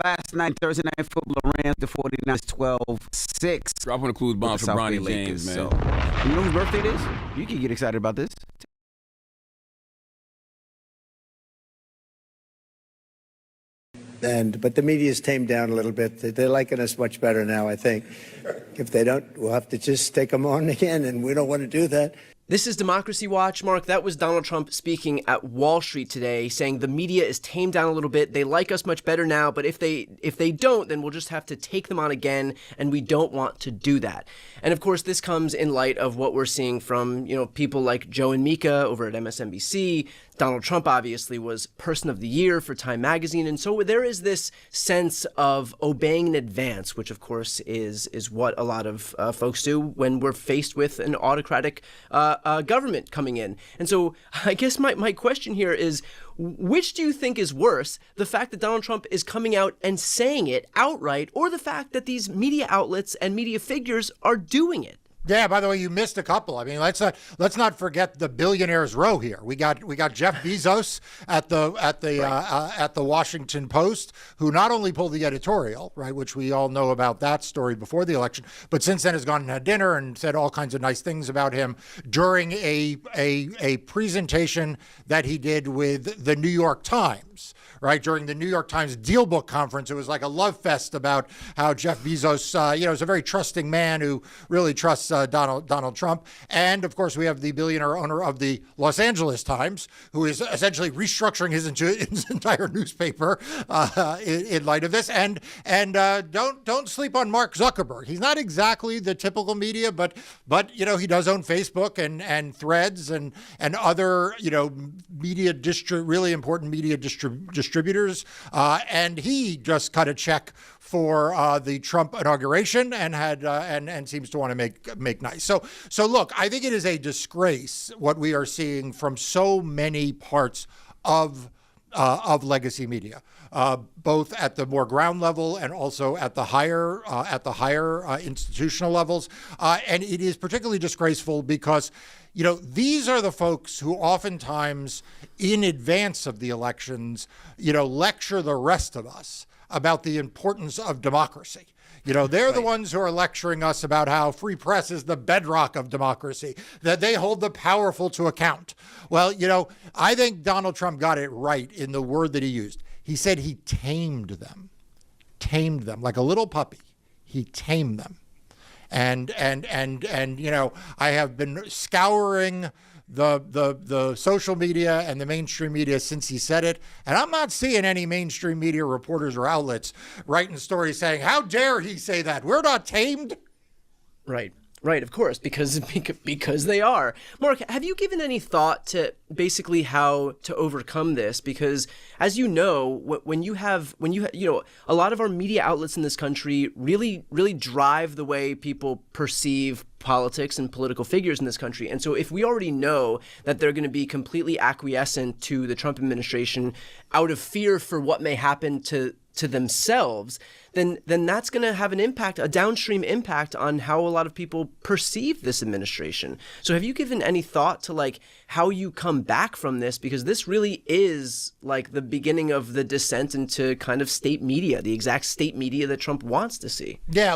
last night, Thursday night football, the Rams, the 49ers, 12-6. Dropping the clues bombs for Bronny James, man. So, you know whose birthday it is? You can get excited about this. But the media's tamed down a little bit. They're liking us much better now, I think. If they don't, we'll have to just take them on again, and we don't want to do that. This is Democracy Watch. Mark, that was Donald Trump speaking at Wall Street today, saying the media is tamed down a little bit. They like us much better now, but if they don't, then we'll just have to take them on again, and we don't want to do that. And of course, this comes in light of what we're seeing from, people like Joe and Mika over at MSNBC. Donald Trump obviously was Person of the Year for Time Magazine, and so there is this sense of obeying in advance, which of course is what a lot of folks do when we're faced with an autocratic government coming in. And so I guess my question here is, which do you think is worse, the fact that Donald Trump is coming out and saying it outright, or the fact that these media outlets and media figures are doing it? Yeah, by the way, you missed a couple. I mean, let's not forget the billionaires row here. We got Jeff Bezos at the Washington Post, who not only pulled the editorial, right, which we all know about that story before the election, but since then has gone and had dinner and said all kinds of nice things about him during a presentation that he did with the New York Times. Right, during the New York Times Deal Book Conference, it was like a love fest about how Jeff Bezos, is a very trusting man who really trusts Donald Trump. And of course, we have the billionaire owner of the Los Angeles Times, who is essentially restructuring his entire newspaper in light of this. And don't sleep on Mark Zuckerberg. He's not exactly the typical media, but he does own Facebook and Threads and other media really important media distributors, and he just cut a check for the Trump inauguration and had and seems to want to make nice. So look, I think it is a disgrace what we are seeing from so many parts of legacy media, both at the more ground level and also at the higher institutional levels, and it is particularly disgraceful because these are the folks who oftentimes, in advance of the elections, lecture the rest of us about the importance of democracy. They're the ones who are lecturing us about how free press is the bedrock of democracy, that they hold the powerful to account. Well, I think Donald Trump got it right in the word that he used. He said he tamed them like a little puppy. He tamed them. And I have been scouring the social media and the mainstream media since he said it, and I'm not seeing any mainstream media reporters or outlets writing stories saying, "How dare he say that? We're not tamed." Right, of course, because they are. Mark, have you given any thought to basically how to overcome this? Because as you know, when you have a lot of our media outlets in this country really drive the way people perceive politics and political figures in this country. And so if we already know that they're going to be completely acquiescent to the Trump administration out of fear for what may happen to themselves, then that's going to have an impact, a downstream impact on how a lot of people perceive this administration. So have you given any thought to how you come back from this? Because this really is like the beginning of the descent into kind of state media, the exact state media that Trump wants to see. Yeah.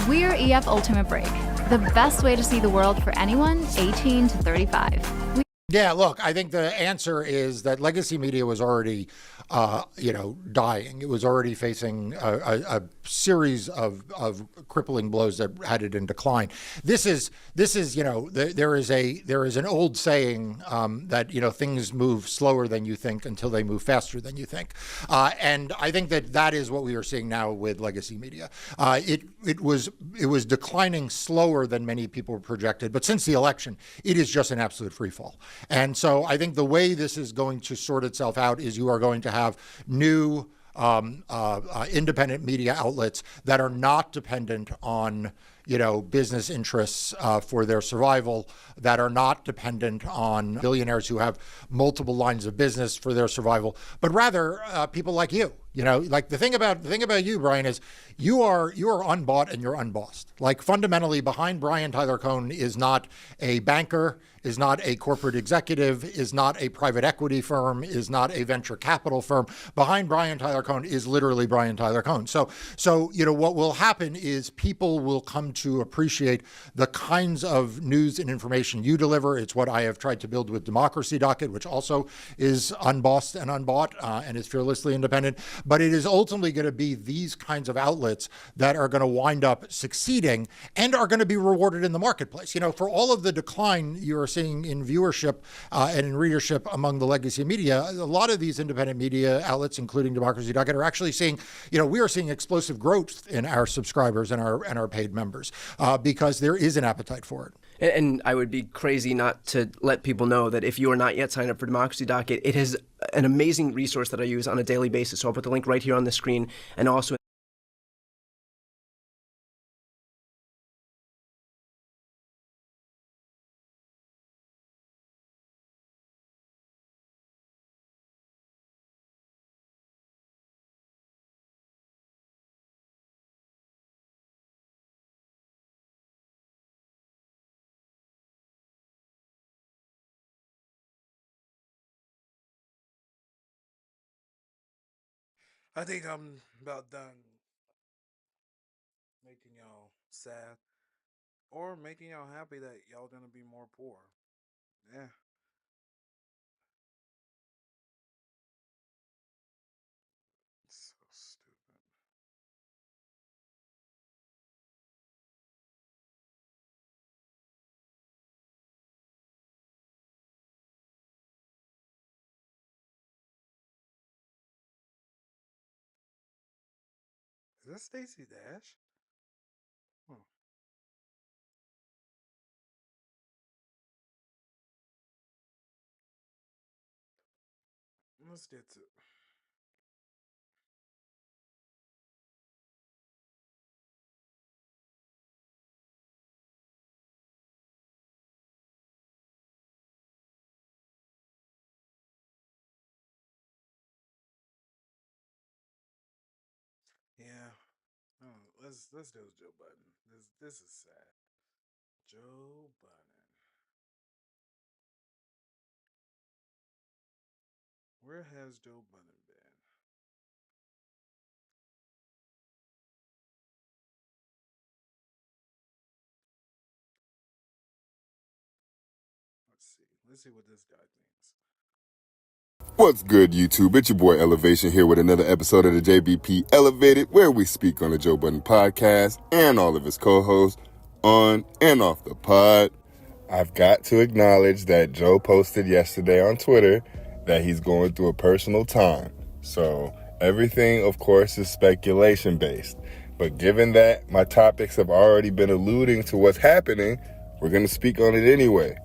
We're EF Ultimate Break, the best way to see the world for anyone 18 to 35. Yeah, look, I think the answer is that legacy media was already, dying. It was already facing a series of crippling blows that had it in decline. This is there is an old saying that things move slower than you think until they move faster than you think, and I think that is what we are seeing now with legacy media. It was declining slower than many people projected, but since the election, it is just an absolute free fall. And so I think the way this is going to sort itself out is you are going to have new independent media outlets that are not dependent on business interests for their survival, that are not dependent on billionaires who have multiple lines of business for their survival, but rather people like you. Like the thing about you, Brian, is you are unbought and you're unbossed. Like fundamentally, behind Brian Tyler Cohn is not a banker, is not a corporate executive, is not a private equity firm, is not a venture capital firm. Behind Brian Tyler Cohn is literally Brian Tyler Cohn. So what will happen is people will come to appreciate the kinds of news and information you deliver. It's what I have tried to build with Democracy Docket, which also is unbossed and unbought and is fearlessly independent. But it is ultimately going to be these kinds of outlets that are going to wind up succeeding and are going to be rewarded in the marketplace. For all of the decline you're seeing in viewership and in readership among the legacy media, a lot of these independent media outlets, including Democracy Docket, are actually seeing, we are seeing explosive growth in our subscribers and our paid members because there is an appetite for it. And I would be crazy not to let people know that if you are not yet signed up for Democracy Docket, it is an amazing resource that I use on a daily basis. So I'll put the link right here on the screen, and also I think I'm about done making y'all sad or making y'all happy that y'all gonna be more poor. Yeah. So stupid. Is that Stacey Dash? Hmm. Let's get to. Yeah. Oh, let's do Joe Budden. This is sad. Joe Budden. Where has Joe Budden been? Let's see. Let's see what this guy thinks. What's good, YouTube? It's your boy Elevation here with another episode of the JBP Elevated, where we speak on the Joe Budden podcast and all of his co-hosts on and off the pod. I've got to acknowledge that Joe posted yesterday on Twitter that he's going through a personal time. So everything, of course, is speculation based. But given that my topics have already been alluding to what's happening, we're going to speak on it anyway.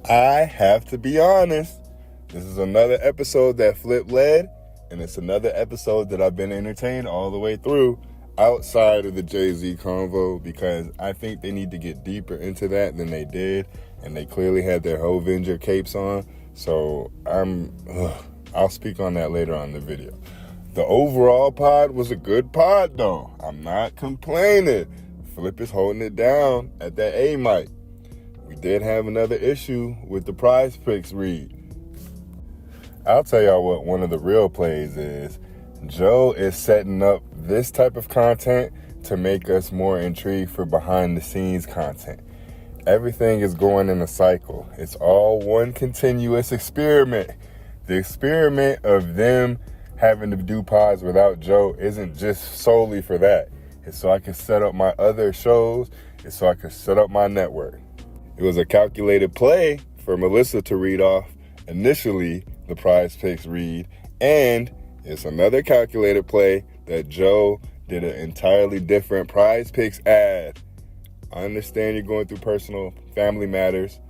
I have to be honest. This is another episode that Flip led, and it's another episode that I've been entertained all the way through outside of the Jay-Z convo, because I think they need to get deeper into that than they did, and they clearly had their Hovinger capes on, so I'll speak on that later on in the video. The overall pod was a good pod, though. I'm not complaining. Flip is holding it down at that A mic. We did have another issue with the Prize Picks read. I'll tell y'all what one of the real plays is. Joe is setting up this type of content to make us more intrigued for behind the scenes content. Everything is going in a cycle. It's all one continuous experiment. The experiment of them having to do pods without Joe isn't just solely for that. It's so I can set up my other shows. It's so I can set up my network. It was a calculated play for Melissa to read off initially the Prize Picks read, and it's another calculated play that Joe did an entirely different Prize Picks ad. I understand you're going through personal family matters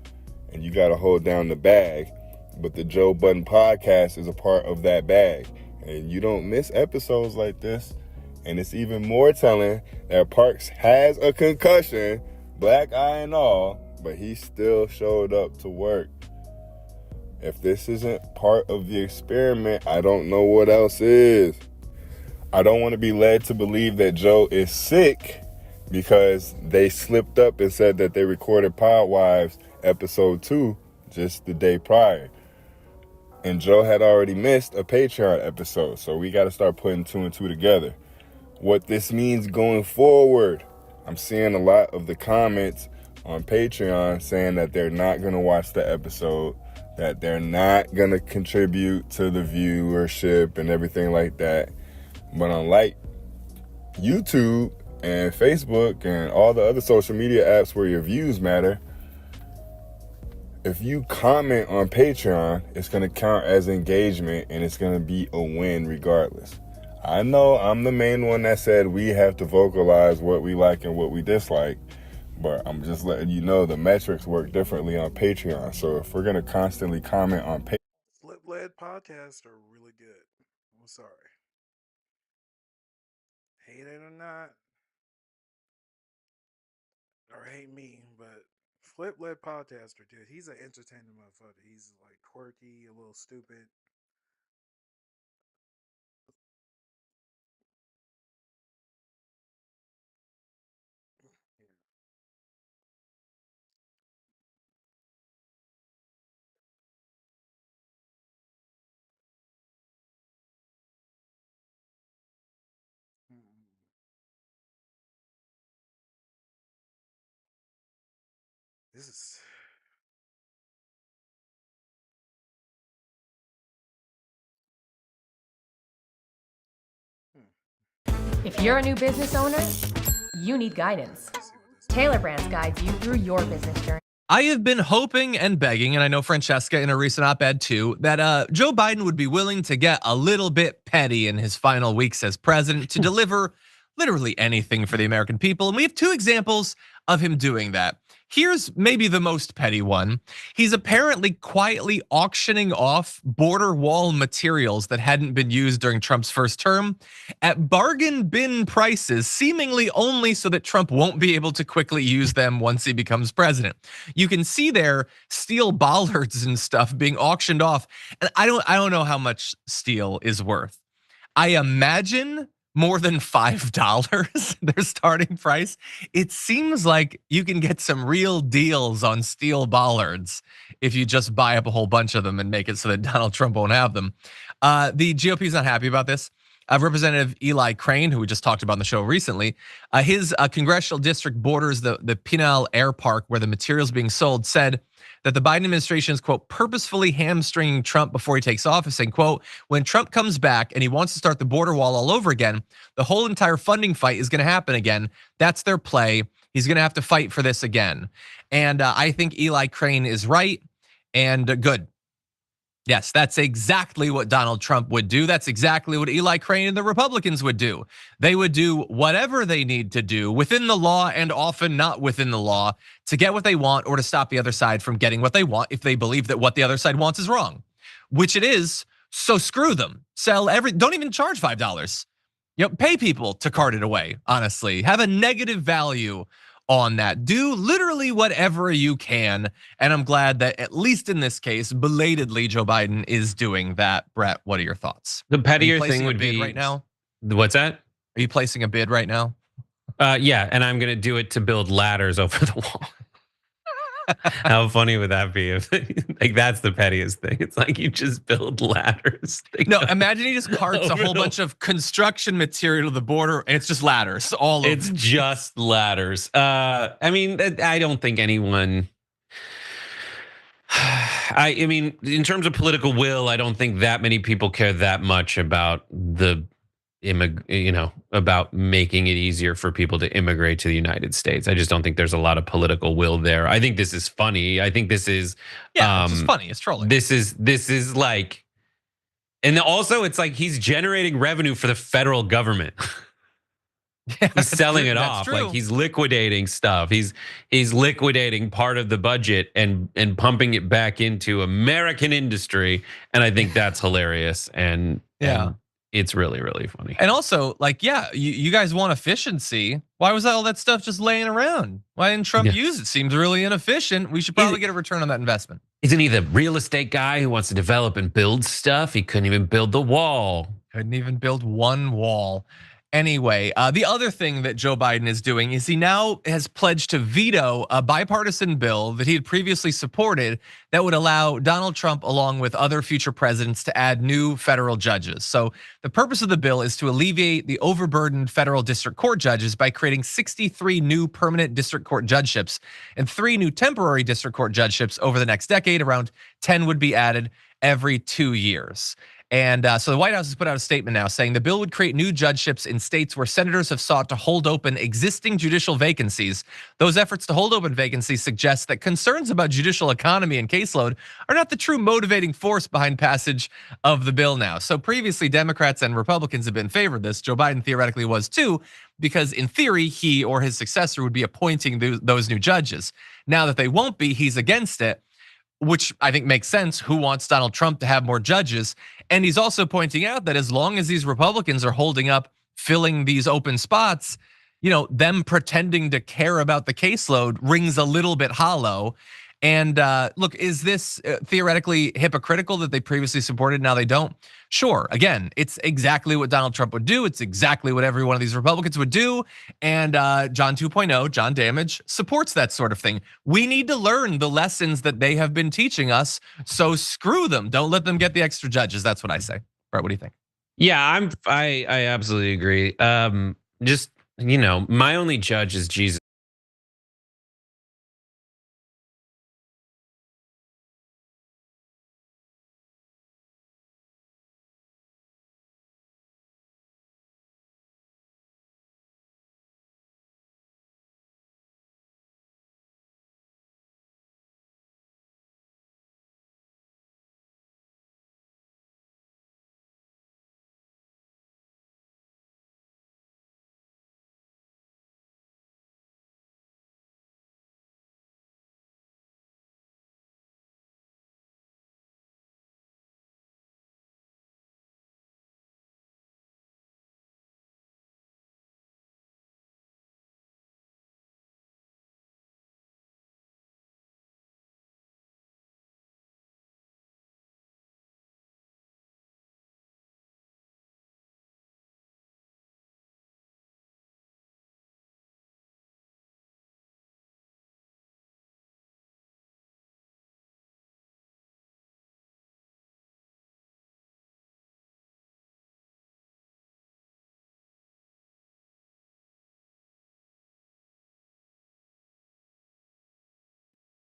and you got to hold down the bag, but the Joe Budden podcast is a part of that bag, and you don't miss episodes like this. And it's even more telling that Parks has a concussion, black eye and all, but he still showed up to work. If this isn't part of the experiment, I don't know what else is. I don't want to be led to believe that Joe is sick because they slipped up and said that they recorded Pod Wives episode 2 just the day prior. And Joe had already missed a Patreon episode, so we got to start putting 2 and 2 together. What this means going forward, I'm seeing a lot of the comments on Patreon saying that they're not going to watch the episode, that they're not going to contribute to the viewership and everything like that. But unlike YouTube and Facebook and all the other social media apps where your views matter, if you comment on Patreon, it's going to count as engagement and it's going to be a win regardless. I know I'm the main one that said we have to vocalize what we like and what we dislike, but I'm just letting you know the metrics work differently on Patreon. So if we're going to constantly comment on Patreon, Flip-led podcasts are really good. I'm sorry. Hate it or not, or hate me, but Flip-led podcaster, dude, he's an entertaining motherfucker. He's like quirky, a little stupid. This is If you're a new business owner, you need guidance. Taylor Brands guides you through your business journey. I have been hoping and begging, and I know Francesca in a recent op-ed too, that Joe Biden would be willing to get a little bit petty in his final weeks as president to deliver literally anything for the American people. And we have 2 examples of him doing that. Here's maybe the most petty one. He's apparently quietly auctioning off border wall materials that hadn't been used during Trump's first term at bargain bin prices, seemingly only so that Trump won't be able to quickly use them once he becomes president. You can see there steel bollards and stuff being auctioned off. And I don't know how much steel is worth. I imagine more than $5, their starting price. It seems like you can get some real deals on steel bollards if you just buy up a whole bunch of them and make it so that Donald Trump won't have them. The GOP is not happy about this. Representative Eli Crane, who we just talked about on the show recently, his congressional district borders the Pinal Air Park where the materials being sold, said that the Biden administration is, quote, purposefully hamstringing Trump before he takes office, saying, quote, when Trump comes back and he wants to start the border wall all over again, the whole entire funding fight is going to happen again. That's their play. He's going to have to fight for this again. And I think Eli Crane is right and good. Yes, that's exactly what Donald Trump would do. That's exactly what Eli Crane and the Republicans would do. They would do whatever they need to do within the law and often not within the law to get what they want or to stop the other side from getting what they want if they believe that what the other side wants is wrong, which it is. So screw them. Don't even charge $5. Pay people to cart it away, honestly. Have a negative value on that. Do literally whatever you can. And I'm glad that at least in this case, belatedly, Joe Biden is doing that. Brett, what are your thoughts? The pettier thing would be right now. What's that? Are you placing a bid right now? Yeah, and I'm going to do it to build ladders over the wall. How funny would that be if like that's the pettiest thing? It's like you just build ladders. No, imagine he just carts a whole bunch of construction material to the border and it's just ladders all over. It's just ladders. I mean, I don't think anyone. I mean, in terms of political will, I don't think that many people care that much about about making it easier for people to immigrate to the United States. I just don't think there's a lot of political will there. I think this is funny. I think this is it's just funny. It's trolling. This is like, and also it's like he's generating revenue for the federal government. He's selling it off. True. Like he's liquidating stuff. He's liquidating part of the budget and pumping it back into American industry. And I think that's hilarious. And it's really, really funny. And also, like, you guys want efficiency. Why was all that stuff just laying around? Why didn't Trump use it? Seems really inefficient. We should probably get a return on that investment. Isn't he the real estate guy who wants to develop and build stuff? He couldn't even build the wall. Couldn't even build one wall. Anyway, the other thing that Joe Biden is doing is he now has pledged to veto a bipartisan bill that he had previously supported that would allow Donald Trump, along with other future presidents, to add new federal judges. So the purpose of the bill is to alleviate the overburdened federal district court judges by creating 63 new permanent district court judgeships and 3 new temporary district court judgeships over the next decade. Around 10 would be added every 2 years. And so the White House has put out a statement now saying the bill would create new judgeships in states where senators have sought to hold open existing judicial vacancies. Those efforts to hold open vacancies suggest that concerns about judicial economy and caseload are not the true motivating force behind passage of the bill now. So previously, Democrats and Republicans have been in favor of this. Joe Biden theoretically was too, because in theory, he or his successor would be appointing those new judges. Now that they won't be, he's against it, which I think makes sense. Who wants Donald Trump to have more judges? And he's also pointing out that as long as these Republicans are holding up, filling these open spots, them pretending to care about the caseload rings a little bit hollow. And look, is this theoretically hypocritical that they previously supported, now they don't? Sure. Again, it's exactly what Donald Trump would do. It's exactly what every one of these Republicans would do. And John 2.0, John Damage, supports that sort of thing. We need to learn the lessons that they have been teaching us. So screw them. Don't let them get the extra judges. That's what I say. Brett, what do you think? Yeah, I absolutely agree. Just, my only judge is Jesus.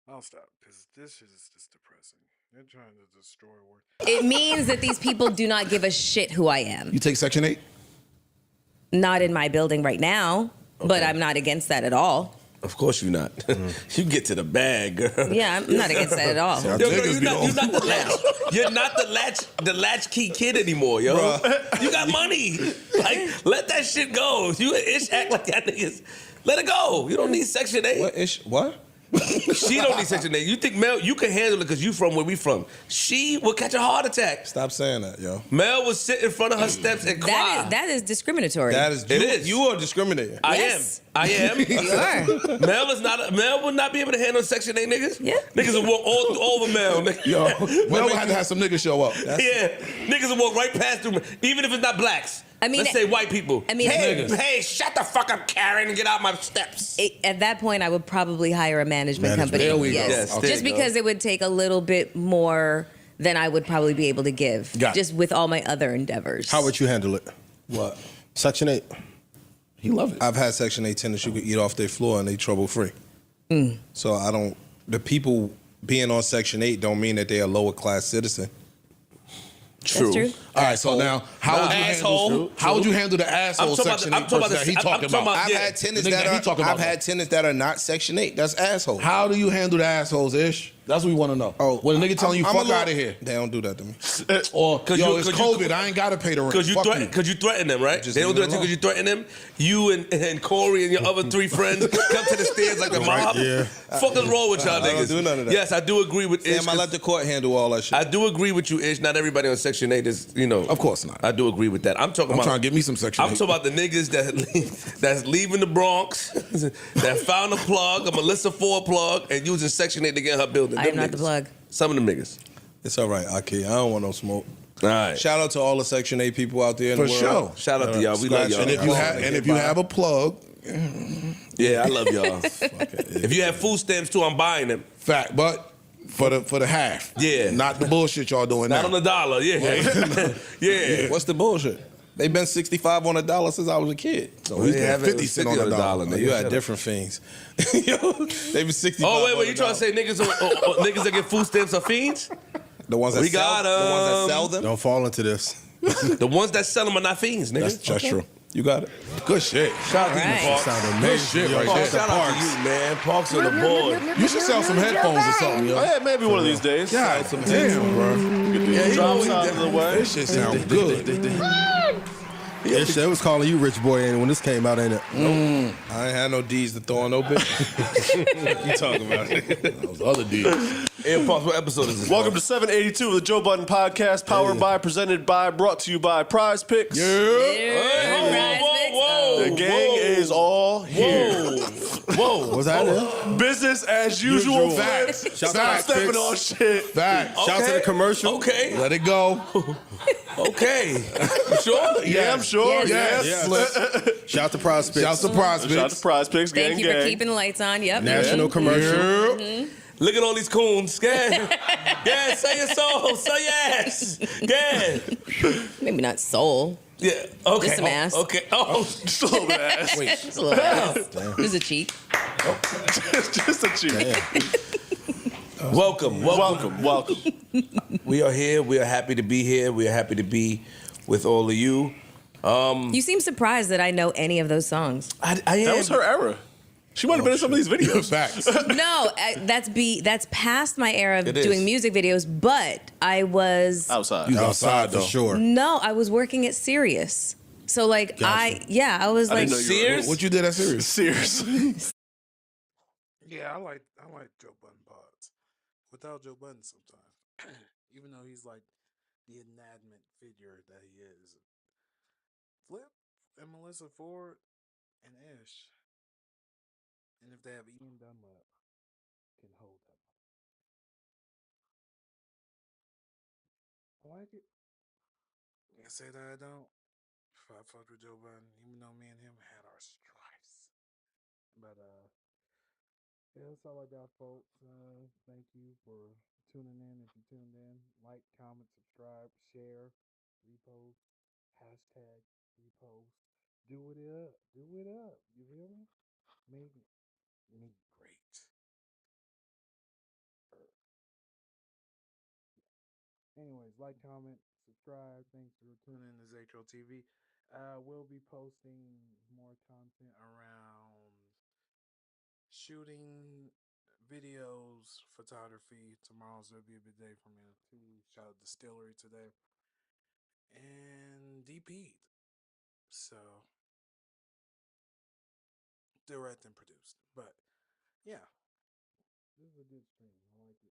I'll stop because this is just depressing. They're trying to destroy work. It means that these people do not give a shit who I am. You take Section 8? Not in my building right now, but I'm not against that at all. Of course you're not. You get to the bag, girl. Yeah, I'm not against that at all. Yo, you're not the latch. You're not the latchkey kid anymore, yo. Bruh. You got money. Like, let that shit go. You an ish act like that niggas. Let it go. You don't need Section 8. What ish? What? She don't need Section 8. You think Mel, you can handle it because you from where we from. She will catch a heart attack. Stop saying that, yo. Mel would sit in front of her steps and cry. That is discriminatory. That is. It is. You are discriminating. I am. You are. Mel would not be able to handle Section 8 niggas. Yeah. Niggas would walk all over Mel. Yo, Mel would have to have some niggas show up. Niggas would walk right past them, even if it's not blacks. I mean, let's say white people. I mean, hey, shut the fuck up, Karen, and get out my steps. At that point, I would probably hire a management company. There we go. Yes. Yes, there Just you go. because it would take a little bit more than I would probably be able to give. Got it. Just with all my other endeavors. How would you handle it? What? Section 8. He love it. I've had Section 8 tenants you could eat off their floor and they trouble free. So I don't. The people being on Section 8 don't mean that they're a lower class citizen. True. true. All right, so now how would you handle? How would you handle the asshole Section 8 person that he talking about? I've had tenants that are not Section 8. That's assholes. How do you handle the assholes, Ish? That's what we want to know. Oh, when a nigga telling you fuck out of here, they don't do that to me. Or yo, it's COVID. I ain't gotta pay the rent. Because you threaten them, right? They don't do that because you threaten them. You and Corey and your other 3 friends come to the stairs like the mob. Yeah. Fuck is wrong with y'all I niggas? don't do none of that. Yes, I do agree with Ish. Damn, I let the court handle all that shit. I do agree with you, Ish. Not everybody on Section 8 is, Of course not. I do agree with that. I'm trying to get me some Section 8. I'm talking about the niggas that's leaving the Bronx, that found a plug, a Melissa Ford plug, and using Section 8 to get her building. I am not the plug. Some of them niggas. It's all right, Aki. I don't want no smoke. All right. Shout out to all the Section 8 people out there in For the world. sure. Shout out to y'all. We love y'all. And if you have a plug, yeah, I love y'all. If you have food stamps too, I'm buying them. Fact, but for the half. Yeah. Not the bullshit y'all doing Not now. on the dollar. Yeah. Yeah. What's the bullshit? They've been 65 on a dollar since I was a kid. So we had 50 cents on the dollar. You had different things. Yo, they been 65. Oh, wait, you trying to say niggas niggas that get food stamps are fiends? The ones that We sell, got the ones that sell them. Don't fall into this. The ones that sell them are not fiends, nigga. That's true. You got it. Good shit. Shout out to you, Right. Parks. Sound amazing. shit Yo, right Parks. there. Shout out to you, man. Parks on the board. You should sell some headphones or something, yo. Yeah, maybe one of these days. Yeah, some damn, bro. Get the drops out of the way. This shit sounds good. Yeah, shit was calling you rich boy when this came out, ain't it? I ain't had no D's to throw on no bitch. You talking about it? Those other D's. Hey, Parks, what episode is this? Welcome to 782 of the Joe Budden Podcast, powered by, presented by, brought to you by Prize Picks. Whoa. The gang is all here. Whoa. Was that it? Business as usual. Facts. Stop stepping on shit. Facts. Shout out to the commercial. Okay. Let it go. Okay. You sure? Yeah, I'm sure. Yes. Shout out to Prize Picks. Shout out to Prize Picks. Shout out to Prize Picks. Thank Gang, you for gang. keeping the lights on. Yep. National commercial. Look at all these coons. Yeah. Yeah, say your soul. Say your ass. Yeah. Maybe not soul. Yeah. Okay. Just some ass. Okay. Oh, Just a little bit of ass. Wait. Just a little ass. Just a cheek. Just a cheat. welcome. Welcome. We are here. We are happy to be here. We are happy to be with all of you. You seem surprised that I know any of those songs. I am. That was her era. She might have been in some of these videos. Facts. No, that's past my era of It is. doing music videos, but I was Outside. You outside for sure. no, I was working at Sirius. So like Gotcha. I was I like didn't know you were- Sears? What you did at Sirius? Seriously. Yeah, I like Joe Budden pods. Without Joe Budden sometimes. Even though he's like the enactment figure that he is. Flip and Melissa Ford and Ish. And if they have Ian Dunlap, can hold that. I like it. Can't say that I don't. If I fucked with Joe Budden, even though me and him had our strifes. But yeah, that's all I got, folks. Thank you for tuning in. If you tuned in, like, comment, subscribe, share, repost, hashtag, repost. Do it up. Do it up. You feel me? Make me great. Anyways, like, comment, subscribe. Thanks for tuning in to Zatro TV. We'll be posting more content around shooting videos, photography. Tomorrow's gonna be a big day for me too. Shout out Distillery today. And DP'd. So direct and produced. But yeah. This is a good stream. I like it.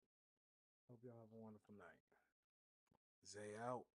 Hope y'all have a wonderful night. Zay out.